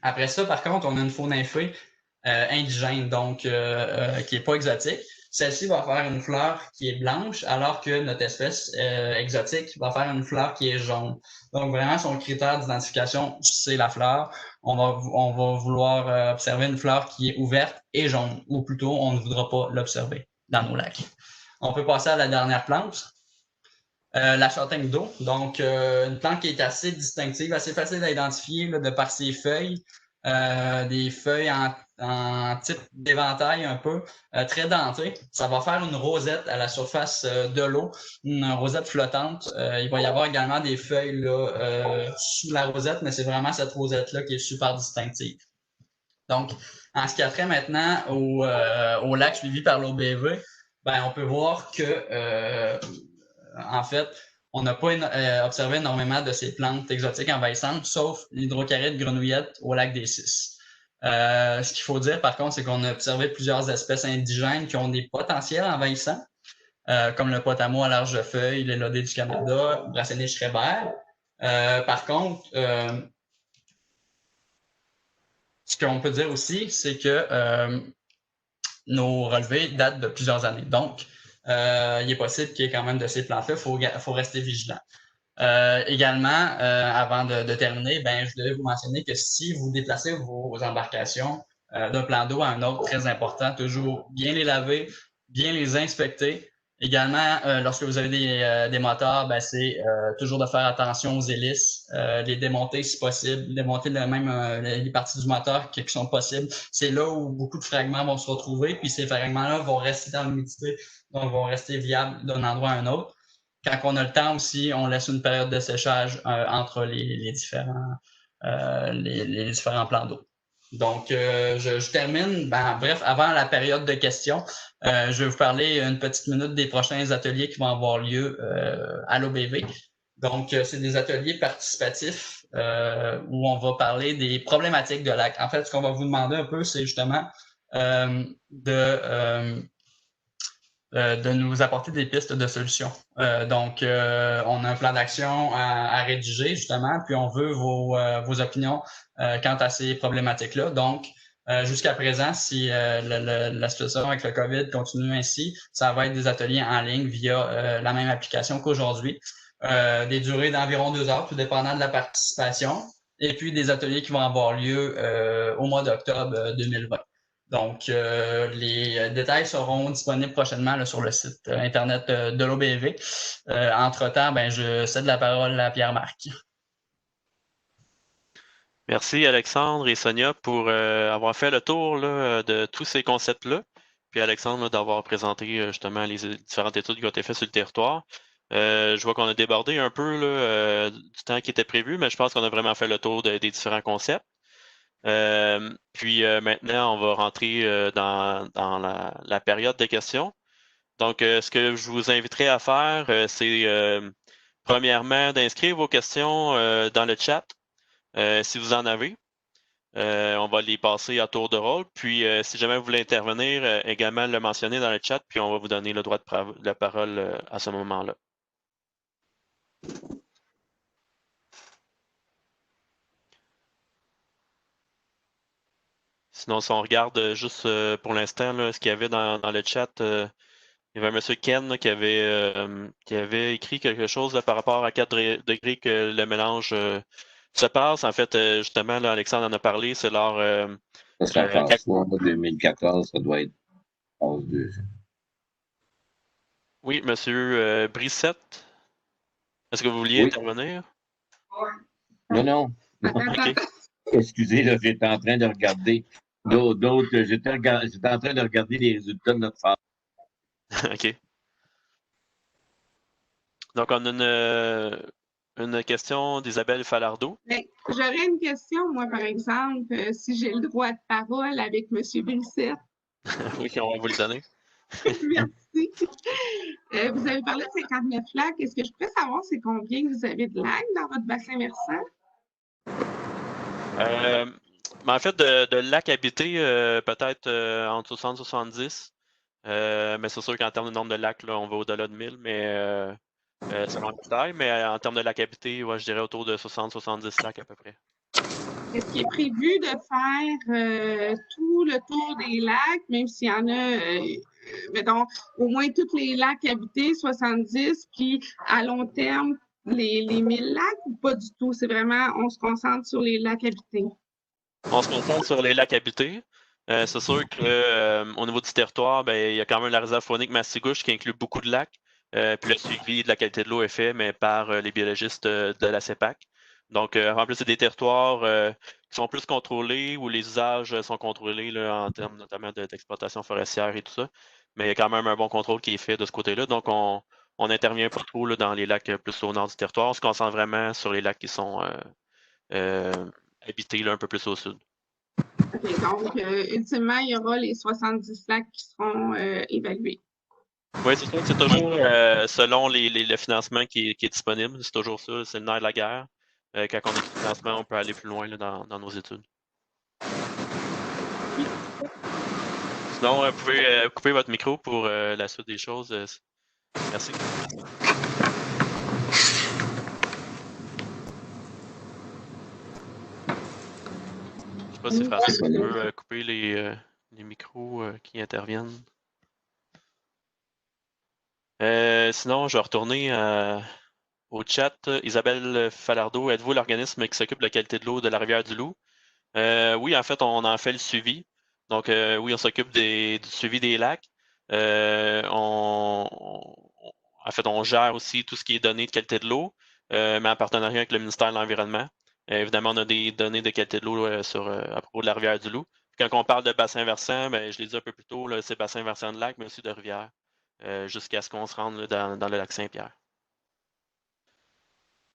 Après ça, par contre, on a une faux nymphée indigène, donc qui n'est pas exotique. Celle-ci va faire une fleur qui est blanche, alors que notre espèce exotique va faire une fleur qui est jaune. Donc, vraiment, son critère d'identification, c'est la fleur. On va vouloir observer une fleur qui est ouverte et jaune, ou plutôt, on ne voudra pas l'observer dans nos lacs. On peut passer à la dernière plante, la châtaigne d'eau. Donc, une plante qui est assez distinctive, assez facile à identifier là, de par ses feuilles. des feuilles en type d'éventail un peu, très denté. Ça va faire une rosette à la surface de l'eau, une rosette flottante. Il va y avoir également des feuilles là, sous la rosette, mais c'est vraiment cette rosette-là qui est super distinctive. Donc, en ce qui a trait maintenant au lac suivi par l'OBV, ben, on peut voir que, en fait, on n'a pas observé énormément de ces plantes exotiques envahissantes, sauf l'hydrocarite grenouillette au lac des Six. Ce qu'il faut dire, par contre, c'est qu'on a observé plusieurs espèces indigènes qui ont des potentiels envahissants, comme le potamo à large feuille, l'élodée du Canada, Brassénie schreiber. Par contre, ce qu'on peut dire aussi, c'est que nos relevés datent de plusieurs années. Donc, il est possible qu'il y ait quand même de ces plantes-là. Il faut rester vigilant. Également, avant de terminer, ben, je devais vous mentionner que si vous déplacez vos embarcations d'un plan d'eau à un autre, très important, toujours bien les laver, bien les inspecter. Également, lorsque vous avez des moteurs, ben, c'est toujours de faire attention aux hélices, les démonter si possible, démonter même les parties du moteur qui sont possibles. C'est là où beaucoup de fragments vont se retrouver, puis ces fragments-là vont rester dans l'humidité, donc vont rester viables d'un endroit à un autre. Quand on a le temps aussi, on laisse une période de séchage entre les différents plans d'eau. Donc, je termine. Ben, bref, avant la période de questions, je vais vous parler une petite minute des prochains ateliers qui vont avoir lieu à l'OBV. Donc, c'est des ateliers participatifs où on va parler des problématiques de lac. En fait, ce qu'on va vous demander un peu, c'est justement de nous apporter des pistes de solutions. Donc, on a un plan d'action à rédiger, justement, puis on veut vos opinions quant à ces problématiques-là. Donc, jusqu'à présent, si la situation avec le COVID continue ainsi, ça va être des ateliers en ligne via la même application qu'aujourd'hui. Des durées d'environ 2 heures, tout dépendant de la participation. Et puis, des ateliers qui vont avoir lieu au mois d'octobre 2020. Donc, les détails seront disponibles prochainement là, sur le site Internet de l'OBV. Entre-temps, ben, je cède la parole à Pierre-Marc.
Merci Alexandre et Sonia pour avoir fait le tour là, de tous ces concepts-là. Puis Alexandre là, d'avoir présenté justement les différentes études qui ont été faites sur le territoire. Je vois qu'on a débordé un peu là, du temps qui était prévu, mais je pense qu'on a vraiment fait le tour des différents concepts. Puis maintenant, on va rentrer dans la période de questions. Donc, ce que je vous inviterai à faire, c'est premièrement d'inscrire vos questions dans le chat, si vous en avez. On va les passer à tour de rôle. Puis, si jamais vous voulez intervenir, également le mentionner dans le chat, puis on va vous donner le droit de la parole à ce moment-là. Sinon, si on regarde juste pour l'instant ce qu'il y avait dans le chat, il y avait un monsieur Ken là, qui avait écrit quelque chose là, par rapport à 4 degrés que le mélange se passe. En fait, justement, là, Alexandre en a parlé, c'est lors...
ça sera phase 3 2014, ça doit être phase 2.
Oui, monsieur Brissette, est-ce que vous vouliez intervenir?
Non.
Okay.
Excusez, là, j'étais en train de regarder j'étais en train de regarder les résultats de notre phase.
OK. Donc, on a une question d'Isabelle Falardeau.
J'aurais une question, moi, par exemple, si j'ai le droit de parole avec M. Brissette.
Oui, on va vous le donner.
Merci. Vous avez parlé de 59 lacs. Est-ce que je peux savoir c'est combien vous avez de lacs dans votre bassin versant?
Mais en fait, de lacs habités, peut-être entre 60 et 70. Mais c'est sûr qu'en termes de nombre de lacs, là, on va au-delà de 1000, mais selon la taille. Mais en termes de lacs habités, ouais, je dirais autour de 60-70 lacs à peu près.
Est-ce qu'il est prévu de faire tout le tour des lacs, même s'il y en a, mettons, au moins tous les lacs habités, 70, puis à long terme, les 1000 lacs ou pas du tout? C'est vraiment, on se concentre sur les lacs habités.
On se concentre sur les lacs habités. C'est sûr qu'au niveau du territoire, ben, il y a quand même la réserve faunique Mastigouche qui inclut beaucoup de lacs. Puis le suivi de la qualité de l'eau est fait mais par les biologistes de la CEPAC. Donc, en plus, c'est des territoires qui sont plus contrôlés, où les usages sont contrôlés là, en termes notamment d'exploitation forestière et tout ça. Mais il y a quand même un bon contrôle qui est fait de ce côté-là. Donc, on n'intervient pas trop là, dans les lacs plus au nord du territoire. On se concentre vraiment sur les lacs qui sont habités là, un peu plus au sud.
OK, donc, ultimement, il y aura les 70 lacs qui seront évalués.
Oui, c'est ça. C'est toujours selon le financement qui est disponible. C'est toujours ça. C'est le nerf de la guerre. Quand on a du financement, on peut aller plus loin là, dans nos études. Sinon, vous pouvez couper votre micro pour la suite des choses. Merci. Je ne sais pas si François peut couper les micros qui interviennent. Sinon, je vais retourner au chat. Isabelle Falardeau, êtes-vous l'organisme qui s'occupe de la qualité de l'eau de la Rivière-du-Loup? Oui, en fait, on en fait le suivi. Donc, oui, on s'occupe du suivi des lacs. En fait, on gère aussi tout ce qui est données de qualité de l'eau, mais en partenariat avec le ministère de l'Environnement. Évidemment, on a des données de qualité de l'eau à propos de la Rivière-du-Loup. Quand on parle de bassin versant, ben, je l'ai dit un peu plus tôt, c'est bassin versant de lac, mais aussi de rivière, jusqu'à ce qu'on se rende là, dans le lac Saint-Pierre.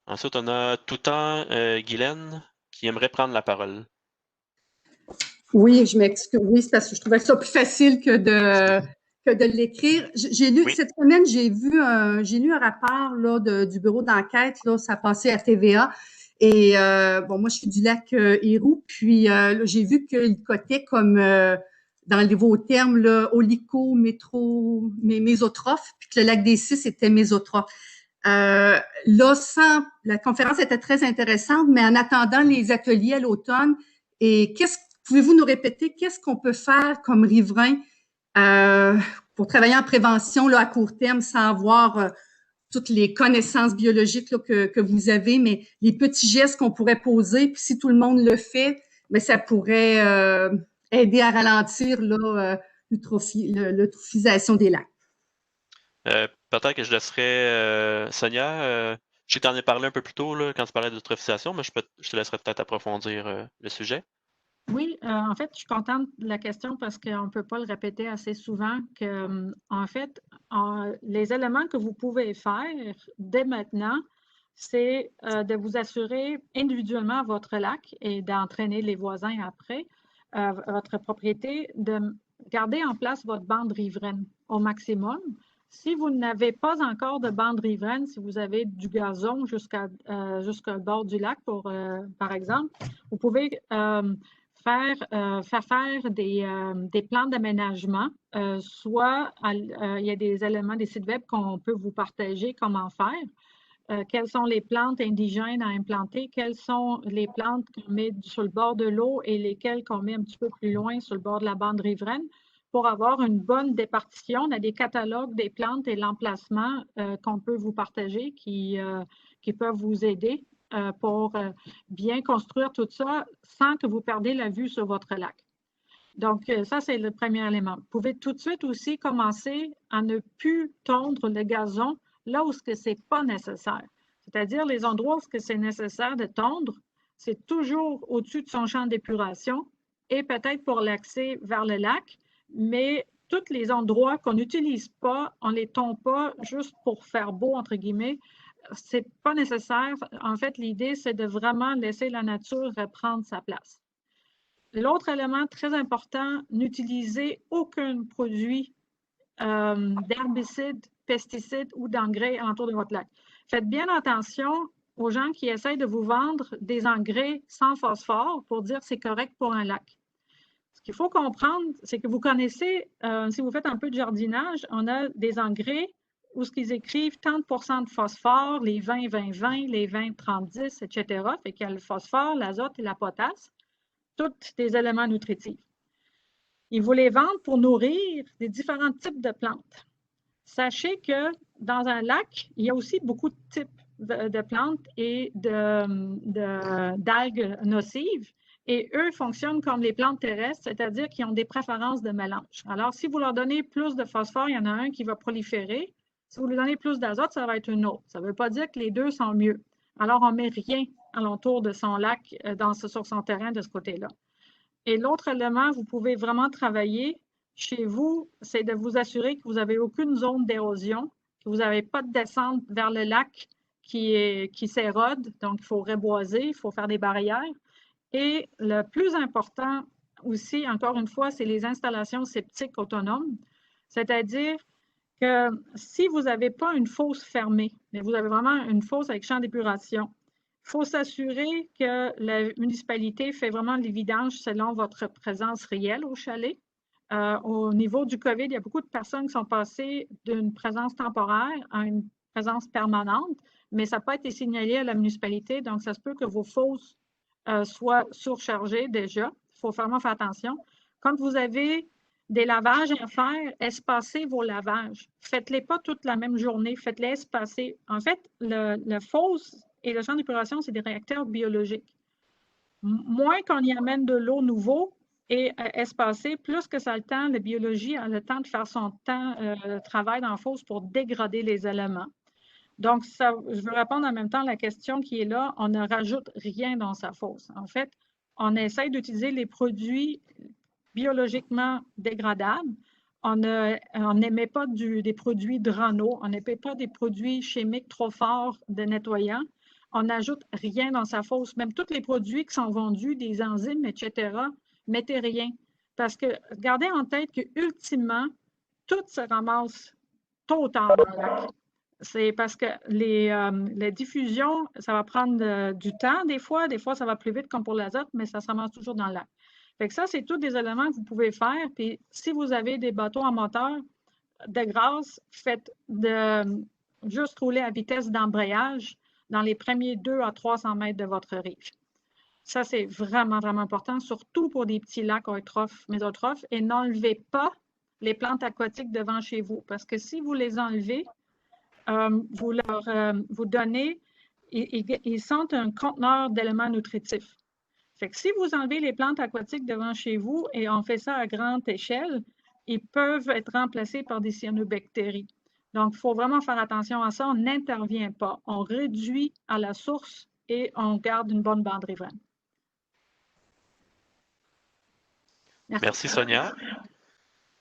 Ensuite, on a tout le temps Guylaine qui aimerait prendre la parole.
Oui, je m'excuse. Oui, c'est parce que je trouvais ça plus facile que de l'écrire. J'ai lu cette semaine, j'ai lu un rapport là du bureau d'enquête, là, ça passait à TVA. Et bon, moi, je suis du lac Héroux, puis là, j'ai vu qu'il cotait comme dans vos termes là, olico, mésotrophe, puis que le lac des Six était mésotrophe. Là, la conférence était très intéressante, mais en attendant les ateliers à l'automne, et pouvez-vous nous répéter qu'est-ce qu'on peut faire comme riverain pour travailler en prévention là, à court terme sans avoir toutes les connaissances biologiques là, que vous avez, mais les petits gestes qu'on pourrait poser, puis si tout le monde le fait, mais ça pourrait aider à ralentir l'eutrophisation des lacs.
Peut-être que je laisserai Sonia. Je sais que tu en as parlé un peu plus tôt là, quand tu parlais d'eutrophisation, mais je te laisserai peut-être approfondir le sujet.
Oui, en fait, je suis contente de la question parce qu'on ne peut pas le répéter assez souvent que, en fait, les éléments que vous pouvez faire dès maintenant, c'est de vous assurer individuellement votre lac et d'entraîner les voisins après, votre propriété, de garder en place votre bande riveraine au maximum. Si vous n'avez pas encore de bande riveraine, si vous avez du gazon jusqu'au bord du lac, par exemple, vous pouvez faire des plans d'aménagement, soit il y a des éléments des sites web qu'on peut vous partager comment faire. Quelles sont les plantes indigènes à implanter, quelles sont les plantes qu'on met sur le bord de l'eau et lesquelles qu'on met un petit peu plus loin sur le bord de la bande riveraine pour avoir une bonne départition. On a des catalogues des plantes et l'emplacement qu'on peut vous partager qui peuvent vous aider pour bien construire tout ça sans que vous perdez la vue sur votre lac. Donc, ça, c'est le premier élément. Vous pouvez tout de suite aussi commencer à ne plus tondre le gazon là où ce n'est pas nécessaire. C'est-à-dire les endroits où c'est nécessaire de tondre, c'est toujours au-dessus de son champ d'épuration et peut-être pour l'accès vers le lac, mais tous les endroits qu'on n'utilise pas, on ne les tombe pas juste pour faire beau, entre guillemets, c'est pas nécessaire. En fait, l'idée, c'est de vraiment laisser la nature reprendre sa place. L'autre élément très important, n'utilisez aucun produit d'herbicide, pesticide ou d'engrais autour de votre lac. Faites bien attention aux gens qui essayent de vous vendre des engrais sans phosphore pour dire que c'est correct pour un lac. Ce qu'il faut comprendre, c'est que vous connaissez, si vous faites un peu de jardinage, on a des engrais où ce qu'ils écrivent tant de % de phosphore, les 20-20-20, les 20-30-10, etc. Fait qu'il y a le phosphore, l'azote et la potasse, tous des éléments nutritifs. Ils vous les vendent pour nourrir des différents types de plantes. Sachez que dans un lac, il y a aussi beaucoup de types de plantes et d'algues nocives. Et eux fonctionnent comme les plantes terrestres, c'est-à-dire qu'ils ont des préférences de mélange. Alors, si vous leur donnez plus de phosphore, il y en a un qui va proliférer. Si vous lui donnez plus d'azote, ça va être une autre. Ça ne veut pas dire que les deux sont mieux. Alors, on ne met rien alentour de son lac sur son terrain de ce côté-là. Et l'autre élément, vous pouvez vraiment travailler chez vous, c'est de vous assurer que vous n'avez aucune zone d'érosion, que vous n'avez pas de descente vers le lac qui s'érode. Donc, il faut reboiser, il faut faire des barrières. Et le plus important aussi, encore une fois, c'est les installations septiques autonomes. C'est-à-dire que si vous n'avez pas une fosse fermée, mais vous avez vraiment une fosse avec champ d'épuration, il faut s'assurer que la municipalité fait vraiment les vidanges selon votre présence réelle au chalet. Au niveau du COVID, il y a beaucoup de personnes qui sont passées d'une présence temporaire à une présence permanente, mais ça n'a pas été signalé à la municipalité, donc ça se peut que vos fosses soient surchargées déjà. Il faut vraiment faire attention. Quand vous avez des lavages à faire, espacez vos lavages. Faites-les pas toute la même journée, faites-les espacer. En fait, le fosse et le champ d'épuration, c'est des réacteurs biologiques. Moins qu'on y amène de l'eau nouveau et espacée, plus que ça a le temps, la biologie a le temps de faire son temps de travail dans la fosse pour dégrader les éléments. Donc, je veux répondre en même temps à la question qui est là. On ne rajoute rien dans sa fosse. En fait, on essaie d'utiliser les produits biologiquement dégradables. On n'émet pas des produits drano, on n'émet pas des produits chimiques trop forts de nettoyants. On n'ajoute rien dans sa fosse. Même tous les produits qui sont vendus, des enzymes, etc., mettez rien. Parce que gardez en tête qu'ultimement, tout se ramasse tôt ou tard dans le lac. C'est parce que la diffusion, ça va prendre du temps des fois ça va plus vite comme pour l'azote, mais ça se ramasse toujours dans le lac. Fait que ça, c'est tous des éléments que vous pouvez faire. Puis si vous avez des bateaux à moteur, de grâce, faites juste rouler à vitesse d'embrayage dans les premiers 2 à 300 mètres de votre rive. Ça, c'est vraiment, vraiment important, surtout pour des petits lacs mésotrophes. Et n'enlevez pas les plantes aquatiques devant chez vous, parce que si vous les enlevez, vous donnez, ils sont un conteneur d'éléments nutritifs. Fait que si vous enlevez les plantes aquatiques devant chez vous et on fait ça à grande échelle, ils peuvent être remplacés par des cyanobactéries. Donc, il faut vraiment faire attention à ça. On n'intervient pas. On réduit à la source et on garde une bonne bande riveraine.
Merci Sonia.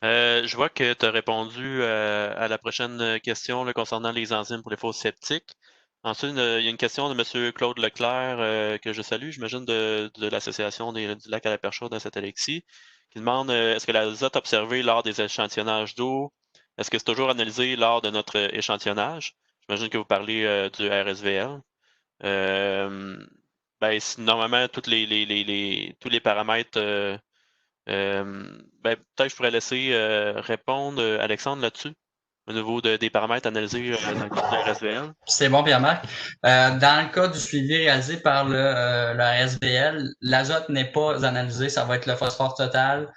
Je vois que tu as répondu à la prochaine question là, concernant les enzymes pour les fosses septiques. Ensuite, il y a une question de M. Claude Leclerc que je salue, j'imagine de l'Association du lac à la perche chaude à Saint-Alexis, qui demande est-ce que l'azote observé lors des échantillonnages d'eau, est-ce que c'est toujours analysé lors de notre échantillonnage? J'imagine que vous parlez du RSVL. Normalement, tous les paramètres, peut-être je pourrais laisser répondre Alexandre là-dessus, au niveau des paramètres analysés dans le cas de RSVL.
C'est bon, Pierre-Marc. Dans le cas du suivi réalisé par le RSVL, l'azote n'est pas analysé, ça va être le phosphore total,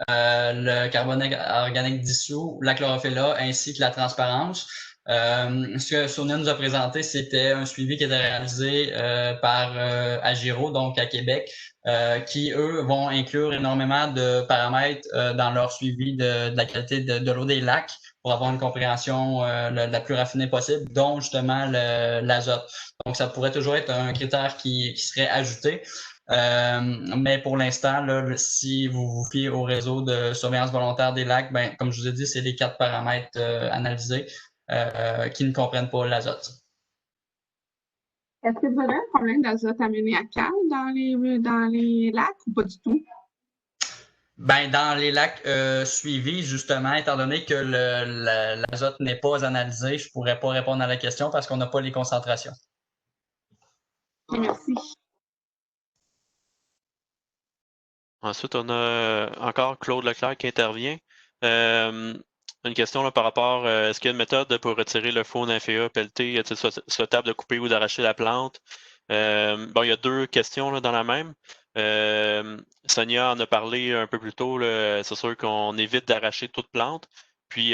le carbonate organique dissous, la chlorophylla ainsi que la transparence. Ce que Sonia nous a présenté, c'était un suivi qui était réalisé par Agiro, donc à Québec, qui, eux, vont inclure énormément de paramètres dans leur suivi de la qualité de l'eau des lacs pour avoir une compréhension la plus raffinée possible, dont justement l'azote. Donc, ça pourrait toujours être un critère qui serait ajouté. Mais pour l'instant, si vous vous fiez au réseau de surveillance volontaire des lacs, comme je vous ai dit, c'est les 4 paramètres analysés qui ne comprennent pas l'azote.
Est-ce que vous avez un problème d'azote ammoniacal dans les lacs ou pas du tout?
Dans les lacs suivis, justement, étant donné que l'azote n'est pas analysé, je ne pourrais pas répondre à la question parce qu'on n'a pas les concentrations.
Merci.
Ensuite, on a encore Claude Leclerc qui intervient. Une question là, par rapport, est-ce qu'il y a une méthode pour retirer le faune inféa pelleté? Est-il souhaitable de couper ou d'arracher la plante? Il y a 2 questions là, dans la même. Sonia en a parlé un peu plus tôt. C'est sûr qu'on évite d'arracher toute plante. Puis,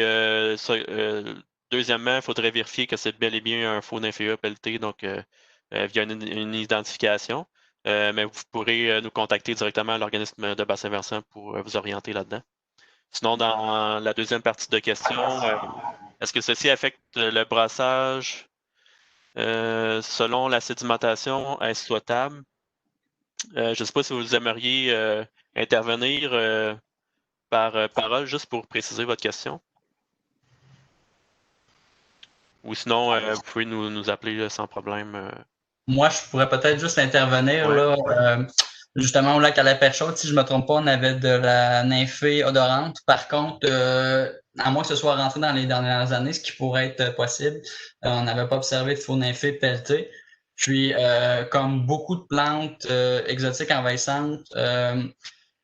deuxièmement, il faudrait vérifier que c'est bel et bien un faune inféa pelleté, donc via une identification. Mais vous pourrez nous contacter directement à l'organisme de Bassin-Versant pour vous orienter là-dedans. Sinon, dans la deuxième partie de question, est-ce que ceci affecte le brassage selon la sédimentation, est-ce souhaitable? Je ne sais pas si vous aimeriez intervenir par parole juste pour préciser votre question. Ou sinon, vous pouvez nous appeler sans problème.
Moi, je pourrais peut-être juste intervenir
Ouais.
là, justement au lac à la Perche Chaude. Si je ne me trompe pas, on avait de la nymphée odorante. Par contre, à moins que ce soit rentré dans les dernières années, ce qui pourrait être possible, on n'avait pas observé de faux nymphées pelletées. Puis, comme beaucoup de plantes exotiques envahissantes,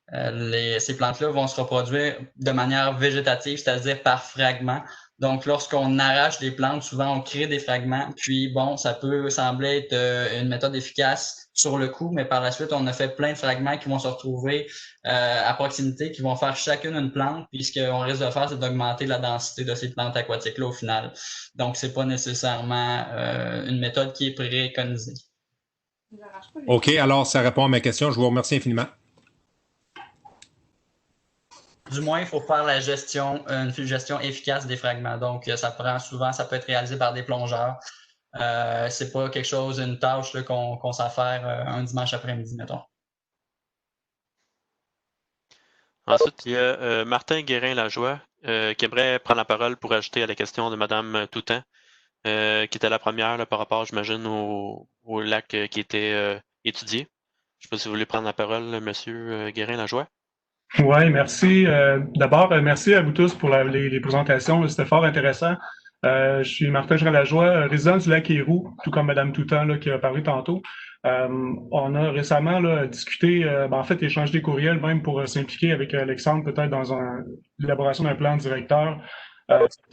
ces plantes-là vont se reproduire de manière végétative, c'est-à-dire par fragments. Donc, lorsqu'on arrache des plantes, souvent on crée des fragments. Puis, bon, ça peut sembler être une méthode efficace sur le coup, mais par la suite, on a fait plein de fragments qui vont se retrouver à proximité, qui vont faire chacune une plante. Puis, ce qu'on risque de faire, c'est d'augmenter la densité de ces plantes aquatiques-là au final. Donc, c'est pas nécessairement une méthode qui est préconisée.
OK, alors ça répond à ma question. Je vous remercie infiniment.
Du moins, il faut faire une gestion efficace des fragments. Donc, ça peut être réalisé par des plongeurs. C'est pas quelque chose, une tâche qu'on sait faire un dimanche après-midi, mettons.
Ensuite, il y a Martin Guérin-Lajoie qui aimerait prendre la parole pour ajouter à la question de Mme Toutan, qui était la première là, par rapport, j'imagine, au lac qui était étudié. Je ne sais pas si vous voulez prendre la parole, M. Guérin-Lajoie.
Oui, merci. D'abord, merci à vous tous pour les présentations. C'était fort intéressant. Je suis Martin Guérin-Lajoie, résident du lac Héroux, tout comme Mme Toutan là, qui a parlé tantôt. On a récemment là, discuté, en fait, échangé des courriels même pour s'impliquer avec Alexandre peut-être dans l'élaboration d'un plan directeur.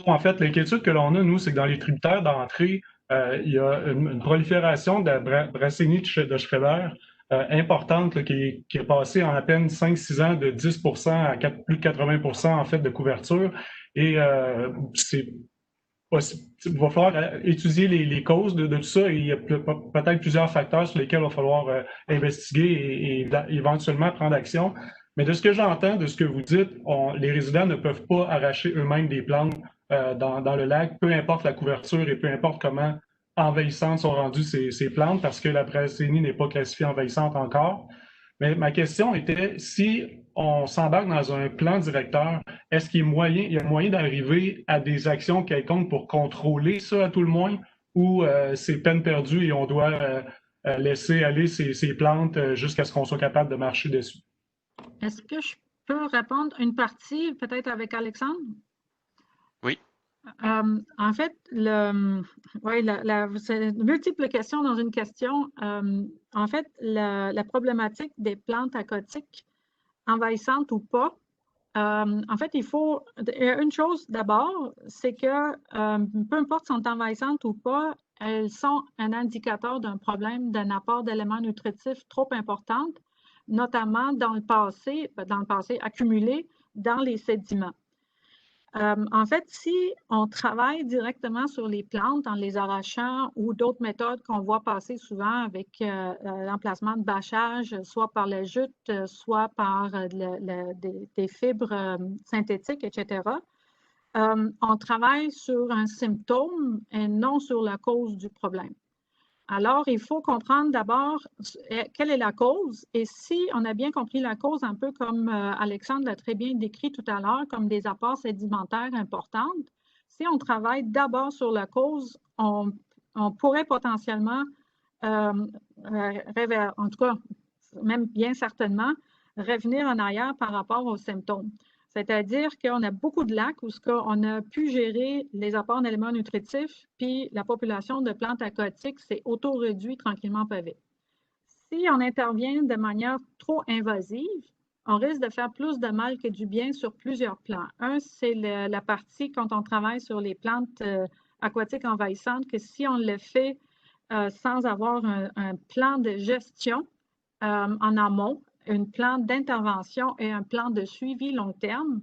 En fait, l'inquiétude que l'on a, nous, c'est que dans les tributaires d'entrée, il y a une prolifération de la brassénie de Schreber importante là, qui est passée en à peine 5-6 ans de 10% à plus de 80% en fait de couverture. Et il va falloir étudier les causes de tout ça et il y a peut-être plusieurs facteurs sur lesquels il va falloir investiguer et éventuellement prendre action. Mais de ce que j'entends, de ce que vous dites, les résidents ne peuvent pas arracher eux-mêmes des plantes dans le lac, peu importe la couverture et peu importe comment envahissantes sont rendues ces plantes, parce que la brassénie n'est pas classifiée envahissante encore. Mais ma question était, si on s'embarque dans un plan directeur, est-ce qu'il y a moyen d'arriver à des actions quelconques pour contrôler ça à tout le moins, ou c'est peine perdue et on doit laisser aller ces plantes jusqu'à ce qu'on soit capable de marcher dessus?
Est-ce que je peux répondre une partie, peut-être avec Alexandre?
Oui.
En fait, c'est multiples questions dans une question. En fait, la problématique des plantes aquatiques, envahissantes ou pas, en fait, il y a une chose d'abord, c'est que peu importe si elles sont envahissantes ou pas, elles sont un indicateur d'un problème, d'un apport d'éléments nutritifs trop important, notamment dans le passé accumulé dans les sédiments. En fait, si on travaille directement sur les plantes en les arrachant ou d'autres méthodes qu'on voit passer souvent avec l'emplacement de bâchage, soit par la jute, soit par des fibres synthétiques, etc., on travaille sur un symptôme et non sur la cause du problème. Alors, il faut comprendre d'abord quelle est la cause et si on a bien compris la cause, un peu comme Alexandre l'a très bien décrit tout à l'heure, comme des apports sédimentaires importants, si on travaille d'abord sur la cause, on pourrait potentiellement, en tout cas, même bien certainement, revenir en arrière par rapport aux symptômes. C'est-à-dire qu'on a beaucoup de lacs où on a pu gérer les apports d'éléments nutritifs, puis la population de plantes aquatiques s'est auto-réduite tranquillement pas vite. Si on intervient de manière trop invasive, on risque de faire plus de mal que du bien sur plusieurs plans. Un, c'est la partie quand on travaille sur les plantes aquatiques envahissantes, que si on le fait sans avoir un plan de gestion en amont, un plan d'intervention et un plan de suivi long terme,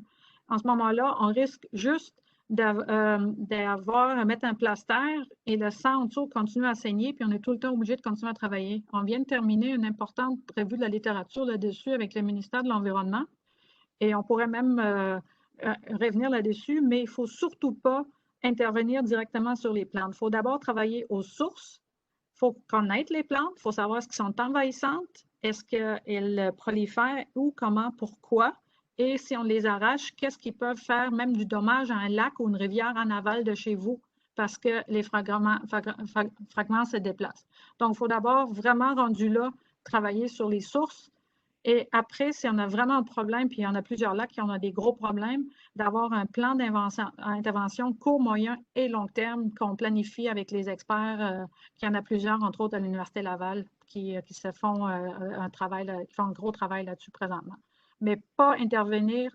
en ce moment-là, on risque juste à mettre un plaster et le sang en dessous continue à saigner, puis on est tout le temps obligé de continuer à travailler. On vient de terminer une importante revue de la littérature là-dessus avec le ministère de l'Environnement et on pourrait même revenir là-dessus, mais il ne faut surtout pas intervenir directement sur les plantes. Il faut d'abord travailler aux sources. Il faut connaître les plantes. Il faut savoir ce qui sont envahissantes. Est-ce qu'elles prolifèrent, où, comment, pourquoi. Et si on les arrache, qu'est-ce qu'ils peuvent faire, même du dommage à un lac ou une rivière en aval de chez vous, parce que les fragments se déplacent. Donc, il faut d'abord, vraiment rendu là, travailler sur les sources. Et après, si on a vraiment un problème, puis il y en a plusieurs lacs qui ont des gros problèmes, d'avoir un plan d'intervention court, moyen et long terme qu'on planifie avec les experts, qui en a plusieurs, entre autres à l'Université Laval, qui se font qui font un gros travail là-dessus présentement. Mais pas intervenir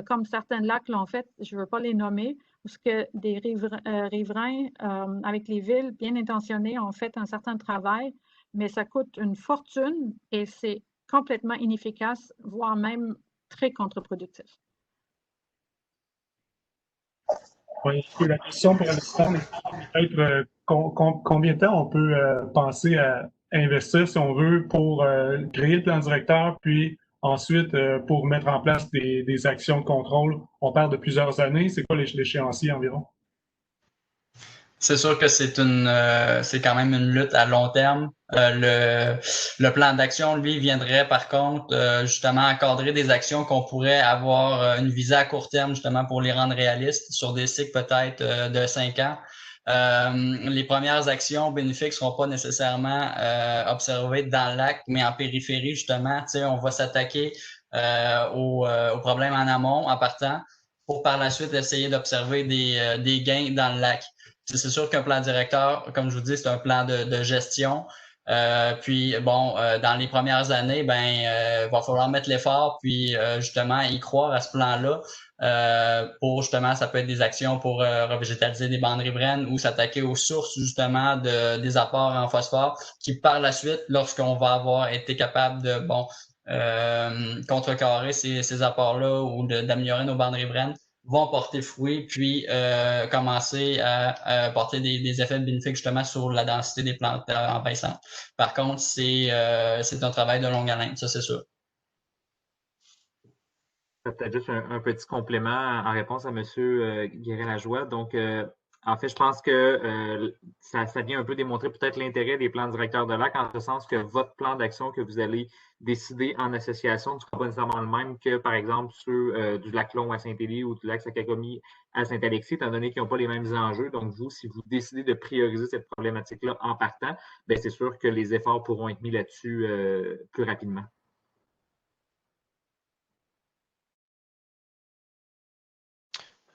comme certains lacs l'ont fait, je ne veux pas les nommer, parce que des riverains avec les villes bien intentionnés ont fait un certain travail, mais ça coûte une fortune et c'est complètement inefficace, voire même très contre-productif.
Oui, la question pour l'instant est peut-être combien de temps on peut penser à investir, si on veut, pour créer le plan directeur, puis ensuite pour mettre en place des actions de contrôle. On parle de plusieurs années. C'est quoi l'échéancier environ?
C'est sûr que c'est quand même une lutte à long terme. Le plan d'action, lui, viendrait par contre justement encadrer des actions qu'on pourrait avoir une visée à court terme, justement pour les rendre réalistes sur des cycles peut-être de 5 ans. Les premières actions bénéfiques seront pas nécessairement observées dans le lac, mais en périphérie, justement. Tu sais, on va s'attaquer aux problèmes en amont, en partant, pour par la suite essayer d'observer des gains dans le lac. C'est sûr qu'un plan directeur, comme je vous dis, c'est un plan de gestion. Puis bon, dans les premières années, va falloir mettre l'effort, puis justement y croire à ce plan-là. Pour justement, ça peut être des actions pour revégétaliser des bandes riveraines ou s'attaquer aux sources justement des apports en phosphore, qui par la suite, lorsqu'on va avoir été capable de contrecarrer ces apports-là ou d'améliorer nos bandes riveraines, vont porter fruit, puis commencer à porter des effets bénéfiques justement sur la densité des plantes envahissantes. Par contre, c'est un travail de longue haleine, ça c'est sûr.
Peut-être juste un petit complément en réponse à M. Guérin-Lajoie. Donc, en fait, je pense que ça vient un peu démontrer peut-être l'intérêt des plans directeurs de lac, en ce sens que votre plan d'action que vous allez décider en association ne sera pas nécessairement le même que, par exemple, ceux du lac Long à Saint-Élie ou du lac Sakakomi à Saint-Alexis, étant donné qu'ils n'ont pas les mêmes enjeux. Donc, vous, si vous décidez de prioriser cette problématique-là en partant, bien, c'est sûr que les efforts pourront être mis là-dessus plus rapidement.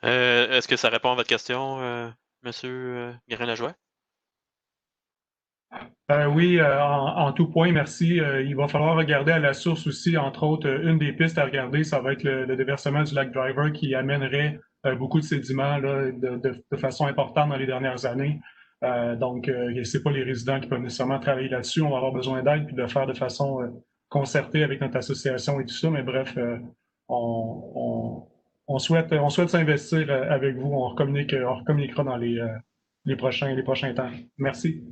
Est-ce que ça répond à votre question, M. Guérin-Lajoie?
Oui, en tout point, merci. Il va falloir regarder à la source aussi, entre autres, une des pistes à regarder, ça va être le déversement du lac Driver qui amènerait beaucoup de sédiments là, de façon importante dans les dernières années. Donc, c'est pas les résidents qui peuvent nécessairement travailler là-dessus. On va avoir besoin d'aide puis de faire de façon concertée avec notre association et tout ça. Mais bref, on souhaite s'investir avec vous. On recommuniquera dans les prochains temps. Merci.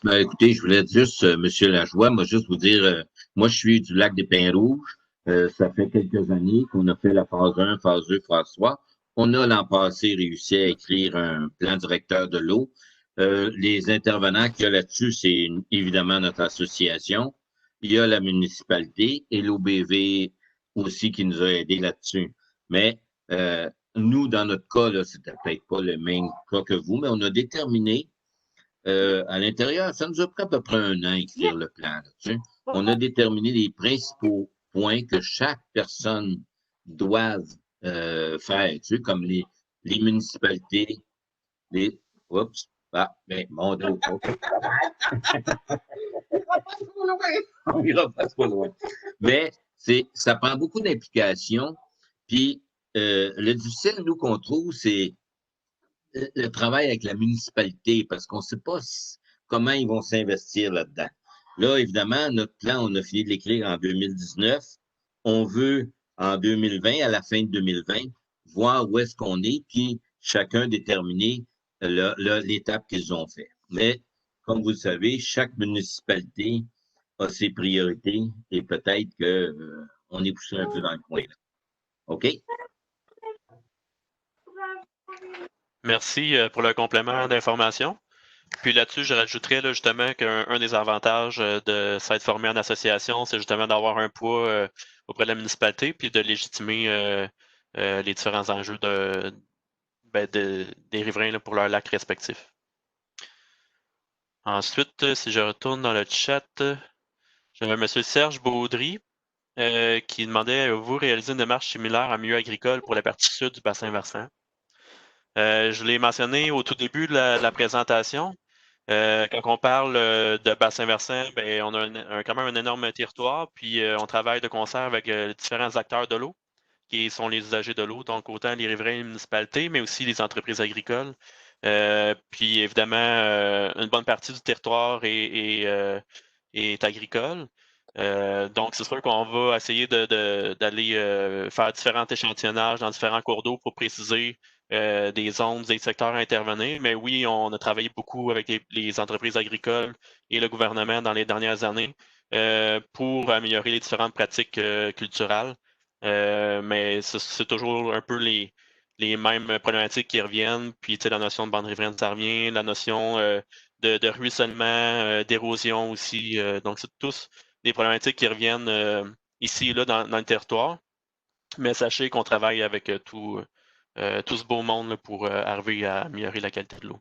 Ben, écoutez, je voulais juste, M. Lajoie, moi, juste vous dire, moi, je suis du lac des Pins Rouges. Ça fait quelques années qu'on a fait la phase 1, phase 2, phase 3. On a l'an passé réussi à écrire un plan directeur de l'eau. Les intervenants qu'il y a là-dessus, c'est évidemment notre association. Il y a la municipalité et l'OBV aussi qui nous a aidés là-dessus. Mais nous, dans notre cas, là, c'était peut-être pas le même cas que vous, mais on a déterminé à l'intérieur, ça nous a pris à peu près 1 an à écrire le plan là-dessus. On a déterminé les principaux points que chaque personne doit faire, tu sais, comme les municipalités, oups, mon dos. On ira pas trop loin. Mais ça prend beaucoup d'implication. Puis le difficile, nous, qu'on trouve, c'est le travail avec la municipalité, parce qu'on ne sait pas comment ils vont s'investir là-dedans. Là, évidemment, notre plan, on a fini de l'écrire en 2019. On veut, en 2020, à la fin de 2020, voir où est-ce qu'on est, puis chacun déterminer l'étape qu'ils ont fait. Mais, comme vous le savez, chaque municipalité a ses priorités et peut-être qu'on est poussé un peu dans le coin. Là. OK?
Merci pour le complément d'information. Puis là-dessus, je rajouterais là, justement qu'un des avantages de s'être formé en association, c'est justement d'avoir un poids auprès de la municipalité, puis de légitimer les différents enjeux des riverains là, pour leurs lacs respectifs. Ensuite, si je retourne dans le chat, j'avais M. Serge Baudry qui demandait avez-vous réalisé une démarche similaire en milieu agricole pour la partie sud du bassin versant? Je l'ai mentionné au tout début de la présentation. Quand on parle de bassin versant, ben, on a quand même un énorme territoire, puis on travaille de concert avec différents acteurs de l'eau, qui sont les usagers de l'eau, donc autant les riverains et les municipalités, mais aussi les entreprises agricoles. Puis évidemment, une bonne partie du territoire est agricole. Donc, c'est sûr qu'on va essayer d'aller faire différents échantillonnages dans différents cours d'eau pour préciser des zones, des secteurs à intervenir. Mais oui, on a travaillé beaucoup avec les entreprises agricoles et le gouvernement dans les dernières années pour améliorer les différentes pratiques culturales. Mais c'est toujours un peu les mêmes problématiques qui reviennent. Puis, tu sais, la notion de bande riveraine, ça revient. La notion de ruissellement, d'érosion aussi. Donc, c'est tous des problématiques qui reviennent ici et là dans le territoire. Mais sachez qu'on travaille avec tout ce beau monde là, pour arriver à améliorer la qualité de l'eau.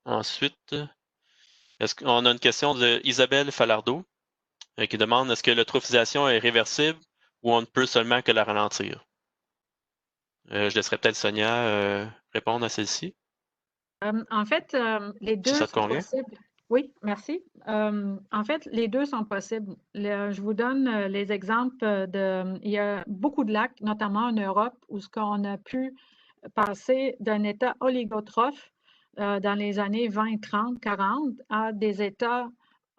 Ensuite, est-ce qu'on a une question de Isabelle Falardeau qui demande est-ce que l'eutrophisation est réversible ou on ne peut seulement que la ralentir? Je laisserai peut-être Sonia répondre à celle-ci.
En fait, les deux
ça te
sont
convient?
possibles. Oui, merci. En fait, les deux sont possibles. Je vous donne les exemples il y a beaucoup de lacs, notamment en Europe, où ce qu'on a pu passer d'un état oligotrophe dans les années 20, 30, 40 à des états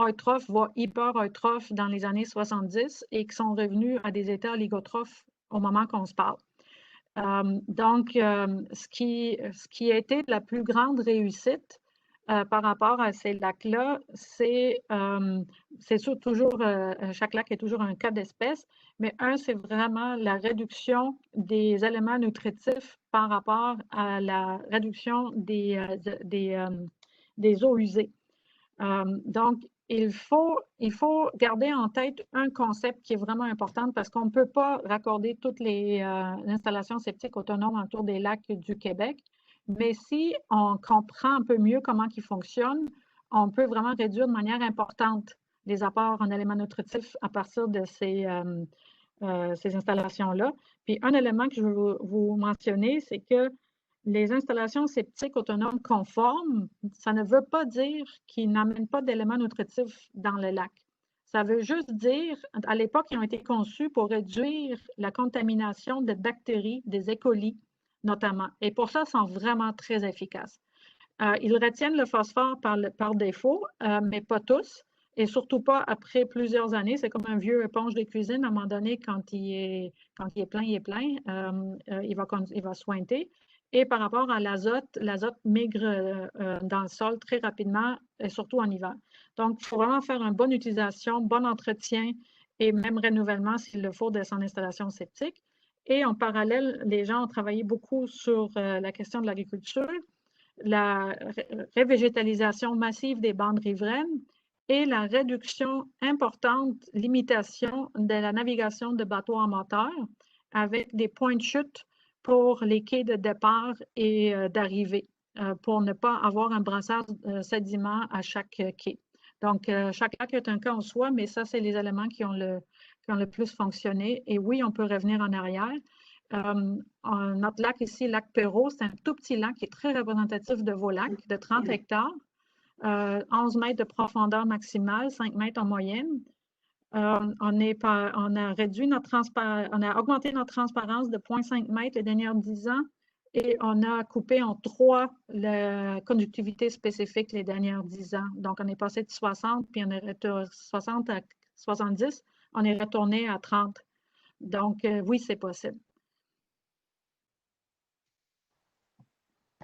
eutrophes, voire hyper-eutrophes dans les années 70 et qui sont revenus à des états oligotrophes au moment qu'on se parle. Donc, ce qui a été la plus grande réussite par rapport à ces lacs-là, c'est toujours, chaque lac est toujours un cas d'espèce, mais c'est vraiment la réduction des éléments nutritifs par rapport à la réduction des eaux usées. Donc, il faut garder en tête un concept qui est vraiment important parce qu'on ne peut pas raccorder toutes les installations septiques autonomes autour des lacs du Québec. Mais si on comprend un peu mieux comment ils fonctionnent, on peut vraiment réduire de manière importante les apports en éléments nutritifs à partir de ces installations-là. Puis un élément que je veux vous mentionner, c'est que les installations septiques autonomes conformes, ça ne veut pas dire qu'ils n'amènent pas d'éléments nutritifs dans le lac. Ça veut juste dire, à l'époque, ils ont été conçus pour réduire la contamination de bactéries, des E. coli notamment. Et pour ça, ils sont vraiment très efficaces. Ils retiennent le phosphore par défaut, mais pas tous. Et surtout pas après plusieurs années. C'est comme un vieux éponge de cuisine. À un moment donné, quand il est plein, il est plein. Il va sointer. Et par rapport à l'azote migre dans le sol très rapidement, et surtout en hiver. Donc, il faut vraiment faire une bonne utilisation, bon entretien et même renouvellement s'il le faut de son installation septique. Et en parallèle, les gens ont travaillé beaucoup sur la question de l'agriculture, la revégétalisation massive des bandes riveraines et la réduction importante, limitation de la navigation de bateaux en moteur avec des points de chute pour les quais de départ et d'arrivée, pour ne pas avoir un brassage sédiment à chaque quai. Donc, chaque lac est un cas en soi, mais ça, c'est les éléments qui ont le plus fonctionné. Et oui, on peut revenir en arrière. Notre lac ici, lac Perrault, c'est un tout petit lac qui est très représentatif de vos lacs, de 30 hectares, 11 mètres de profondeur maximale, 5 mètres en moyenne. On a augmenté notre transparence de 0,5 mètres les dernières 10 ans et on a coupé en 3 la conductivité spécifique les dernières 10 ans. Donc, on est passé de 60, puis on est retourné 60 à 70, on est retourné à 30. Donc, oui, c'est possible.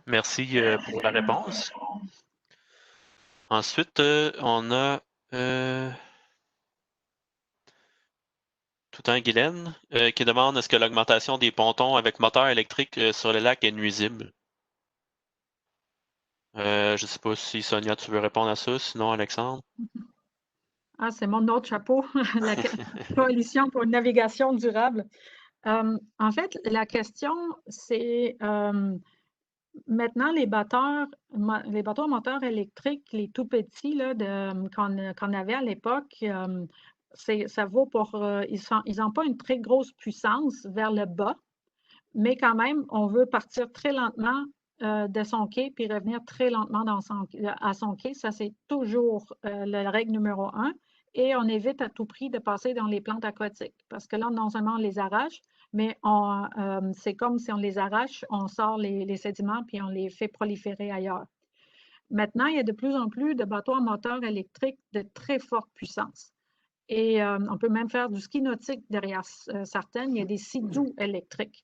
Merci pour la réponse. Ensuite, on a Coutin-Guylaine qui demande est-ce que l'augmentation des pontons avec moteur électrique sur le lac est nuisible? Je ne sais pas si Sonia, tu veux répondre à ça, sinon Alexandre.
Ah, c'est mon autre chapeau, la Coalition pour une navigation durable. En fait, la question, c'est maintenant les bateaux à moteur électrique, les tout petits qu'on avait à l'époque, ça vaut pour. Ils n'ont pas une très grosse puissance vers le bas, mais quand même, on veut partir très lentement de son quai puis revenir très lentement à son quai. Ça, c'est toujours la règle numéro 1. Et on évite à tout prix de passer dans les plantes aquatiques parce que là, non seulement on les arrache, mais c'est comme si on les arrache, on sort les sédiments puis on les fait proliférer ailleurs. Maintenant, il y a de plus en plus de bateaux à moteur électrique de très forte puissance. Et on peut même faire du ski nautique derrière certaines. Il y a des sea-doo électriques.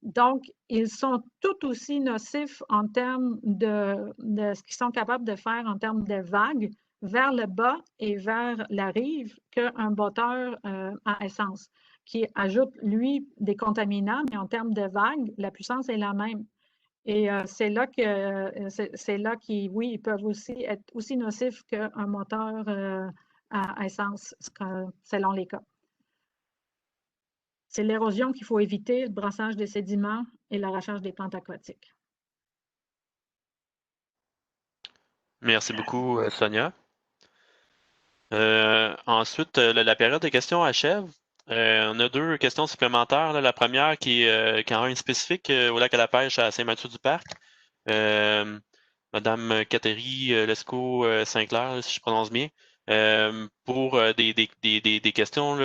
Donc, ils sont tout aussi nocifs en termes de ce qu'ils sont capables de faire en termes de vagues vers le bas et vers la rive qu'un moteur à essence, qui ajoute, lui, des contaminants, mais en termes de vagues, la puissance est la même. Et c'est là qu'ils, oui, ils peuvent aussi être aussi nocifs qu'un moteur à essence, selon les cas. C'est l'érosion qu'il faut éviter, le brassage des sédiments et l'arrachage des plantes aquatiques.
Merci beaucoup, Sonia. Ensuite, la période de questions achève. On a 2 questions supplémentaires. La première qui est en une spécifique au lac à la pêche à Saint-Mathieu-du-Parc. Madame Catherine Lescaut-Sinclair, si je prononce bien. Pour des questions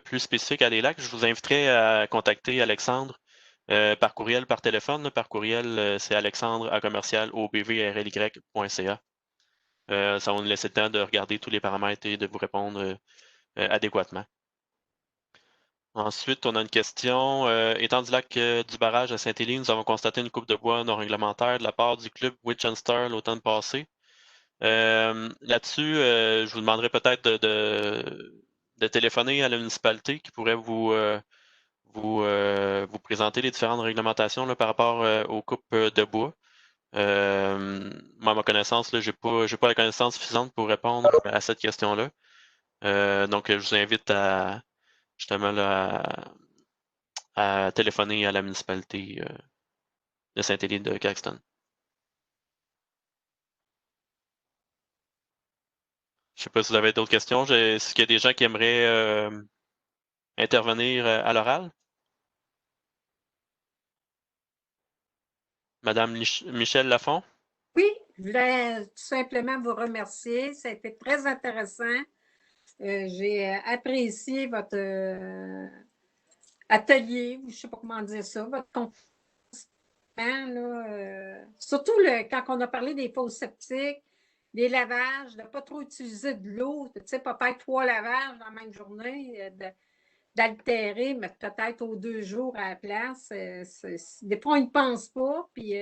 plus spécifiques à des lacs, je vous inviterai à contacter Alexandre par courriel, par téléphone. Par courriel, c'est alexandre@obvrly.ca. Ça va nous laisser le temps de regarder tous les paramètres et de vous répondre adéquatement. Ensuite, on a une question. Étant du lac du barrage à Saint-Élie, nous avons constaté une coupe de bois non réglementaire de la part du club Witch and Star l'automne passé. Là-dessus, je vous demanderai peut-être de téléphoner à la municipalité qui pourrait vous présenter les différentes réglementations là, par rapport aux coupes de bois. Moi, à ma connaissance, je n'ai pas la connaissance suffisante pour répondre à cette question-là. Donc, je vous invite à justement là, à téléphoner à la municipalité de Saint-Élie de Caxton. Je ne sais pas si vous avez d'autres questions. Est-ce qu'il y a des gens qui aimeraient intervenir à l'oral? Madame Michèle Lafont?
Oui, je voulais tout simplement vous remercier. Ça a été très intéressant. J'ai apprécié votre atelier, je ne sais pas comment dire ça, votre surtout quand on a parlé des fosses septiques, des lavages, de ne pas trop utiliser de l'eau, tu sais, pas faire 3 lavages dans la même journée, d'altérer, mais peut-être aux 2 jours à la place. Des fois, on n'y pense pas, puis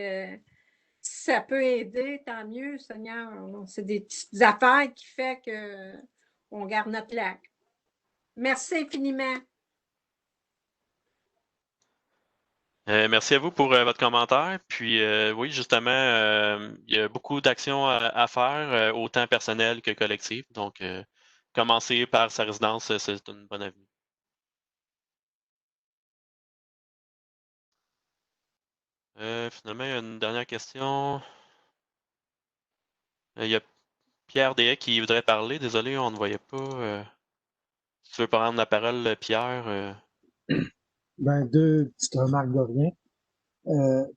si ça peut aider, tant mieux, Seigneur. C'est des petites affaires qui font qu'on garde notre lac. Merci infiniment.
Merci à vous pour votre commentaire. Puis oui, justement, il y a beaucoup d'actions à faire, autant personnelles que collectives. Donc, commencer par sa résidence, c'est une bonne avenue. Finalement, il y a une dernière question. Il y a Pierre Deshaies qui voudrait parler. Désolé, on ne voyait pas. Si tu veux prendre la parole, Pierre.
Ben, 2 petites remarques de rien.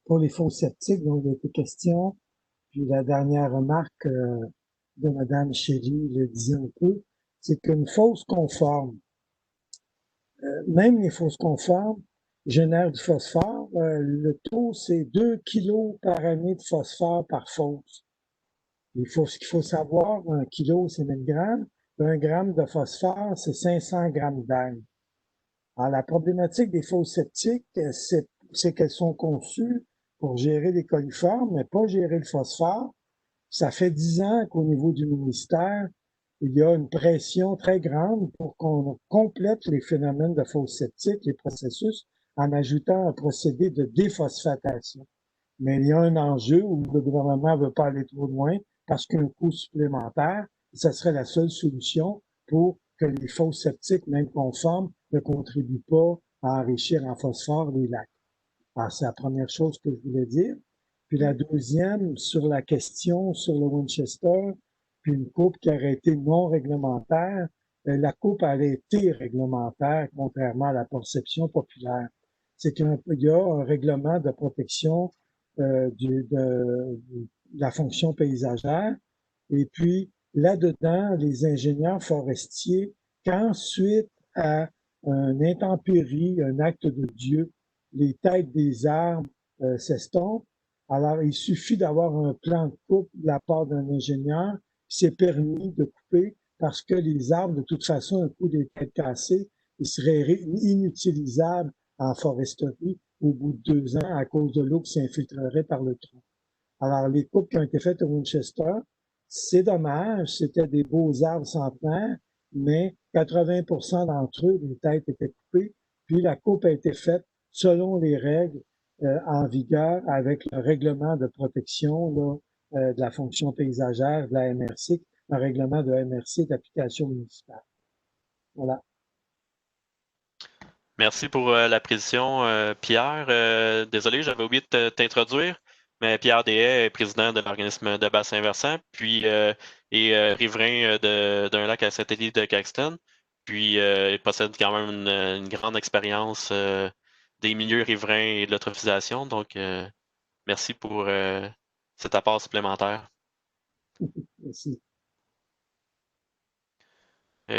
Pour les fosses septiques dont il a été question, puis la dernière remarque de Mme Chély le disait un peu, c'est qu'une fosse conforme, même les fosses conformes génèrent du phosphore. Le taux, c'est 2 kilos par année de phosphore par fosse. Ce qu'il faut savoir, 1 kilo, c'est 1000 grammes. 1 gramme de phosphore, c'est 500 grammes d'air. Alors, la problématique des fosses septiques, c'est qu'elles sont conçues pour gérer les coliformes, mais pas gérer le phosphore. Ça fait 10 ans qu'au niveau du ministère, il y a une pression très grande pour qu'on complète les phénomènes de fosse septique, les processus, en ajoutant un procédé de déphosphatation. Mais il y a un enjeu où le gouvernement ne veut pas aller trop loin parce qu'un coût supplémentaire, ce serait la seule solution pour que les fosses septiques, même conformes, ne contribuent pas à enrichir en phosphore les lacs. Alors, c'est la première chose que je voulais dire. Puis la deuxième, sur la question sur le Winchester, puis une coupe qui aurait été non réglementaire, la coupe a été réglementaire, contrairement à la perception populaire. C'est qu'il y a un règlement de protection de la fonction paysagère. Et puis, là-dedans, les ingénieurs forestiers, quand suite à un intempérie, un acte de Dieu, les têtes des arbres s'estompent, alors il suffit d'avoir un plan de coupe de la part d'un ingénieur qui s'est permis de couper parce que les arbres, de toute façon, un coup des têtes cassées, ils seraient inutilisables en foresterie au bout de 2 ans à cause de l'eau qui s'infiltrerait par le tronc. Alors, les coupes qui ont été faites au Winchester, c'est dommage, c'était des beaux arbres centenaires, mais 80% d'entre eux, les têtes étaient coupées, puis la coupe a été faite selon les règles en vigueur avec le règlement de protection là, de la fonction paysagère de la MRC, un règlement de MRC d'application municipale. Voilà.
Merci pour la précision, Pierre. Désolé, j'avais oublié de t'introduire, mais Pierre Deshaies est président de l'organisme de bassin versant, puis est riverain d'un lac à satellite de Caxton. Puis il possède quand même une grande expérience des milieux riverains et de l'eutrophisation. Donc, merci pour cet apport supplémentaire.
Merci.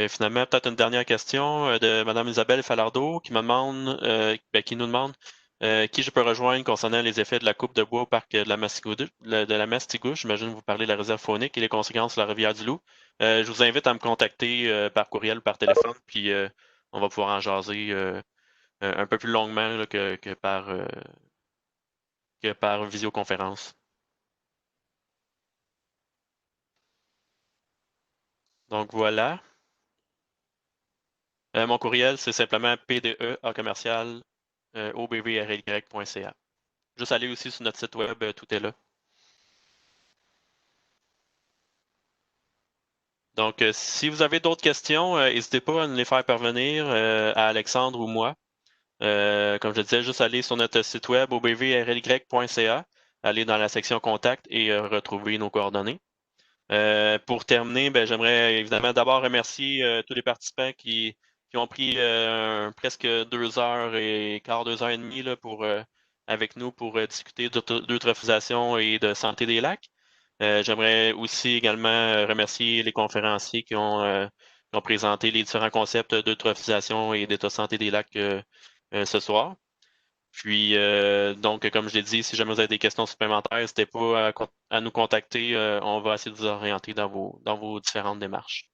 Finalement, peut-être une dernière question de Mme Isabelle Falardeau qui me demande, qui nous demande qui je peux rejoindre concernant les effets de la coupe de bois au parc de la Mastigouche. J'imagine que vous parlez de la réserve faunique et les conséquences de la rivière du Loup. Je vous invite à me contacter par courriel ou par téléphone, puis on va pouvoir en jaser un peu plus longuement là, que par visioconférence. Donc voilà. Mon courriel, c'est simplement pde@obvrly.ca. Juste aller aussi sur notre site web, tout est là. Donc, si vous avez d'autres questions, n'hésitez pas à nous les faire parvenir à Alexandre ou moi. Comme je disais, juste aller sur notre site web obvrly.ca, aller dans la section Contact et retrouver nos coordonnées. Pour terminer, j'aimerais évidemment d'abord remercier tous les participants qui ont pris presque 2 heures et quart, 2 heures et demie là, avec nous pour discuter d'eutrophisation et de santé des lacs. J'aimerais aussi également remercier les conférenciers qui ont présenté les différents concepts d'eutrophisation et d'état de santé des lacs ce soir. Puis, donc, comme je l'ai dit, si jamais vous avez des questions supplémentaires, n'hésitez pas à nous contacter. On va essayer de vous orienter dans vos différentes démarches.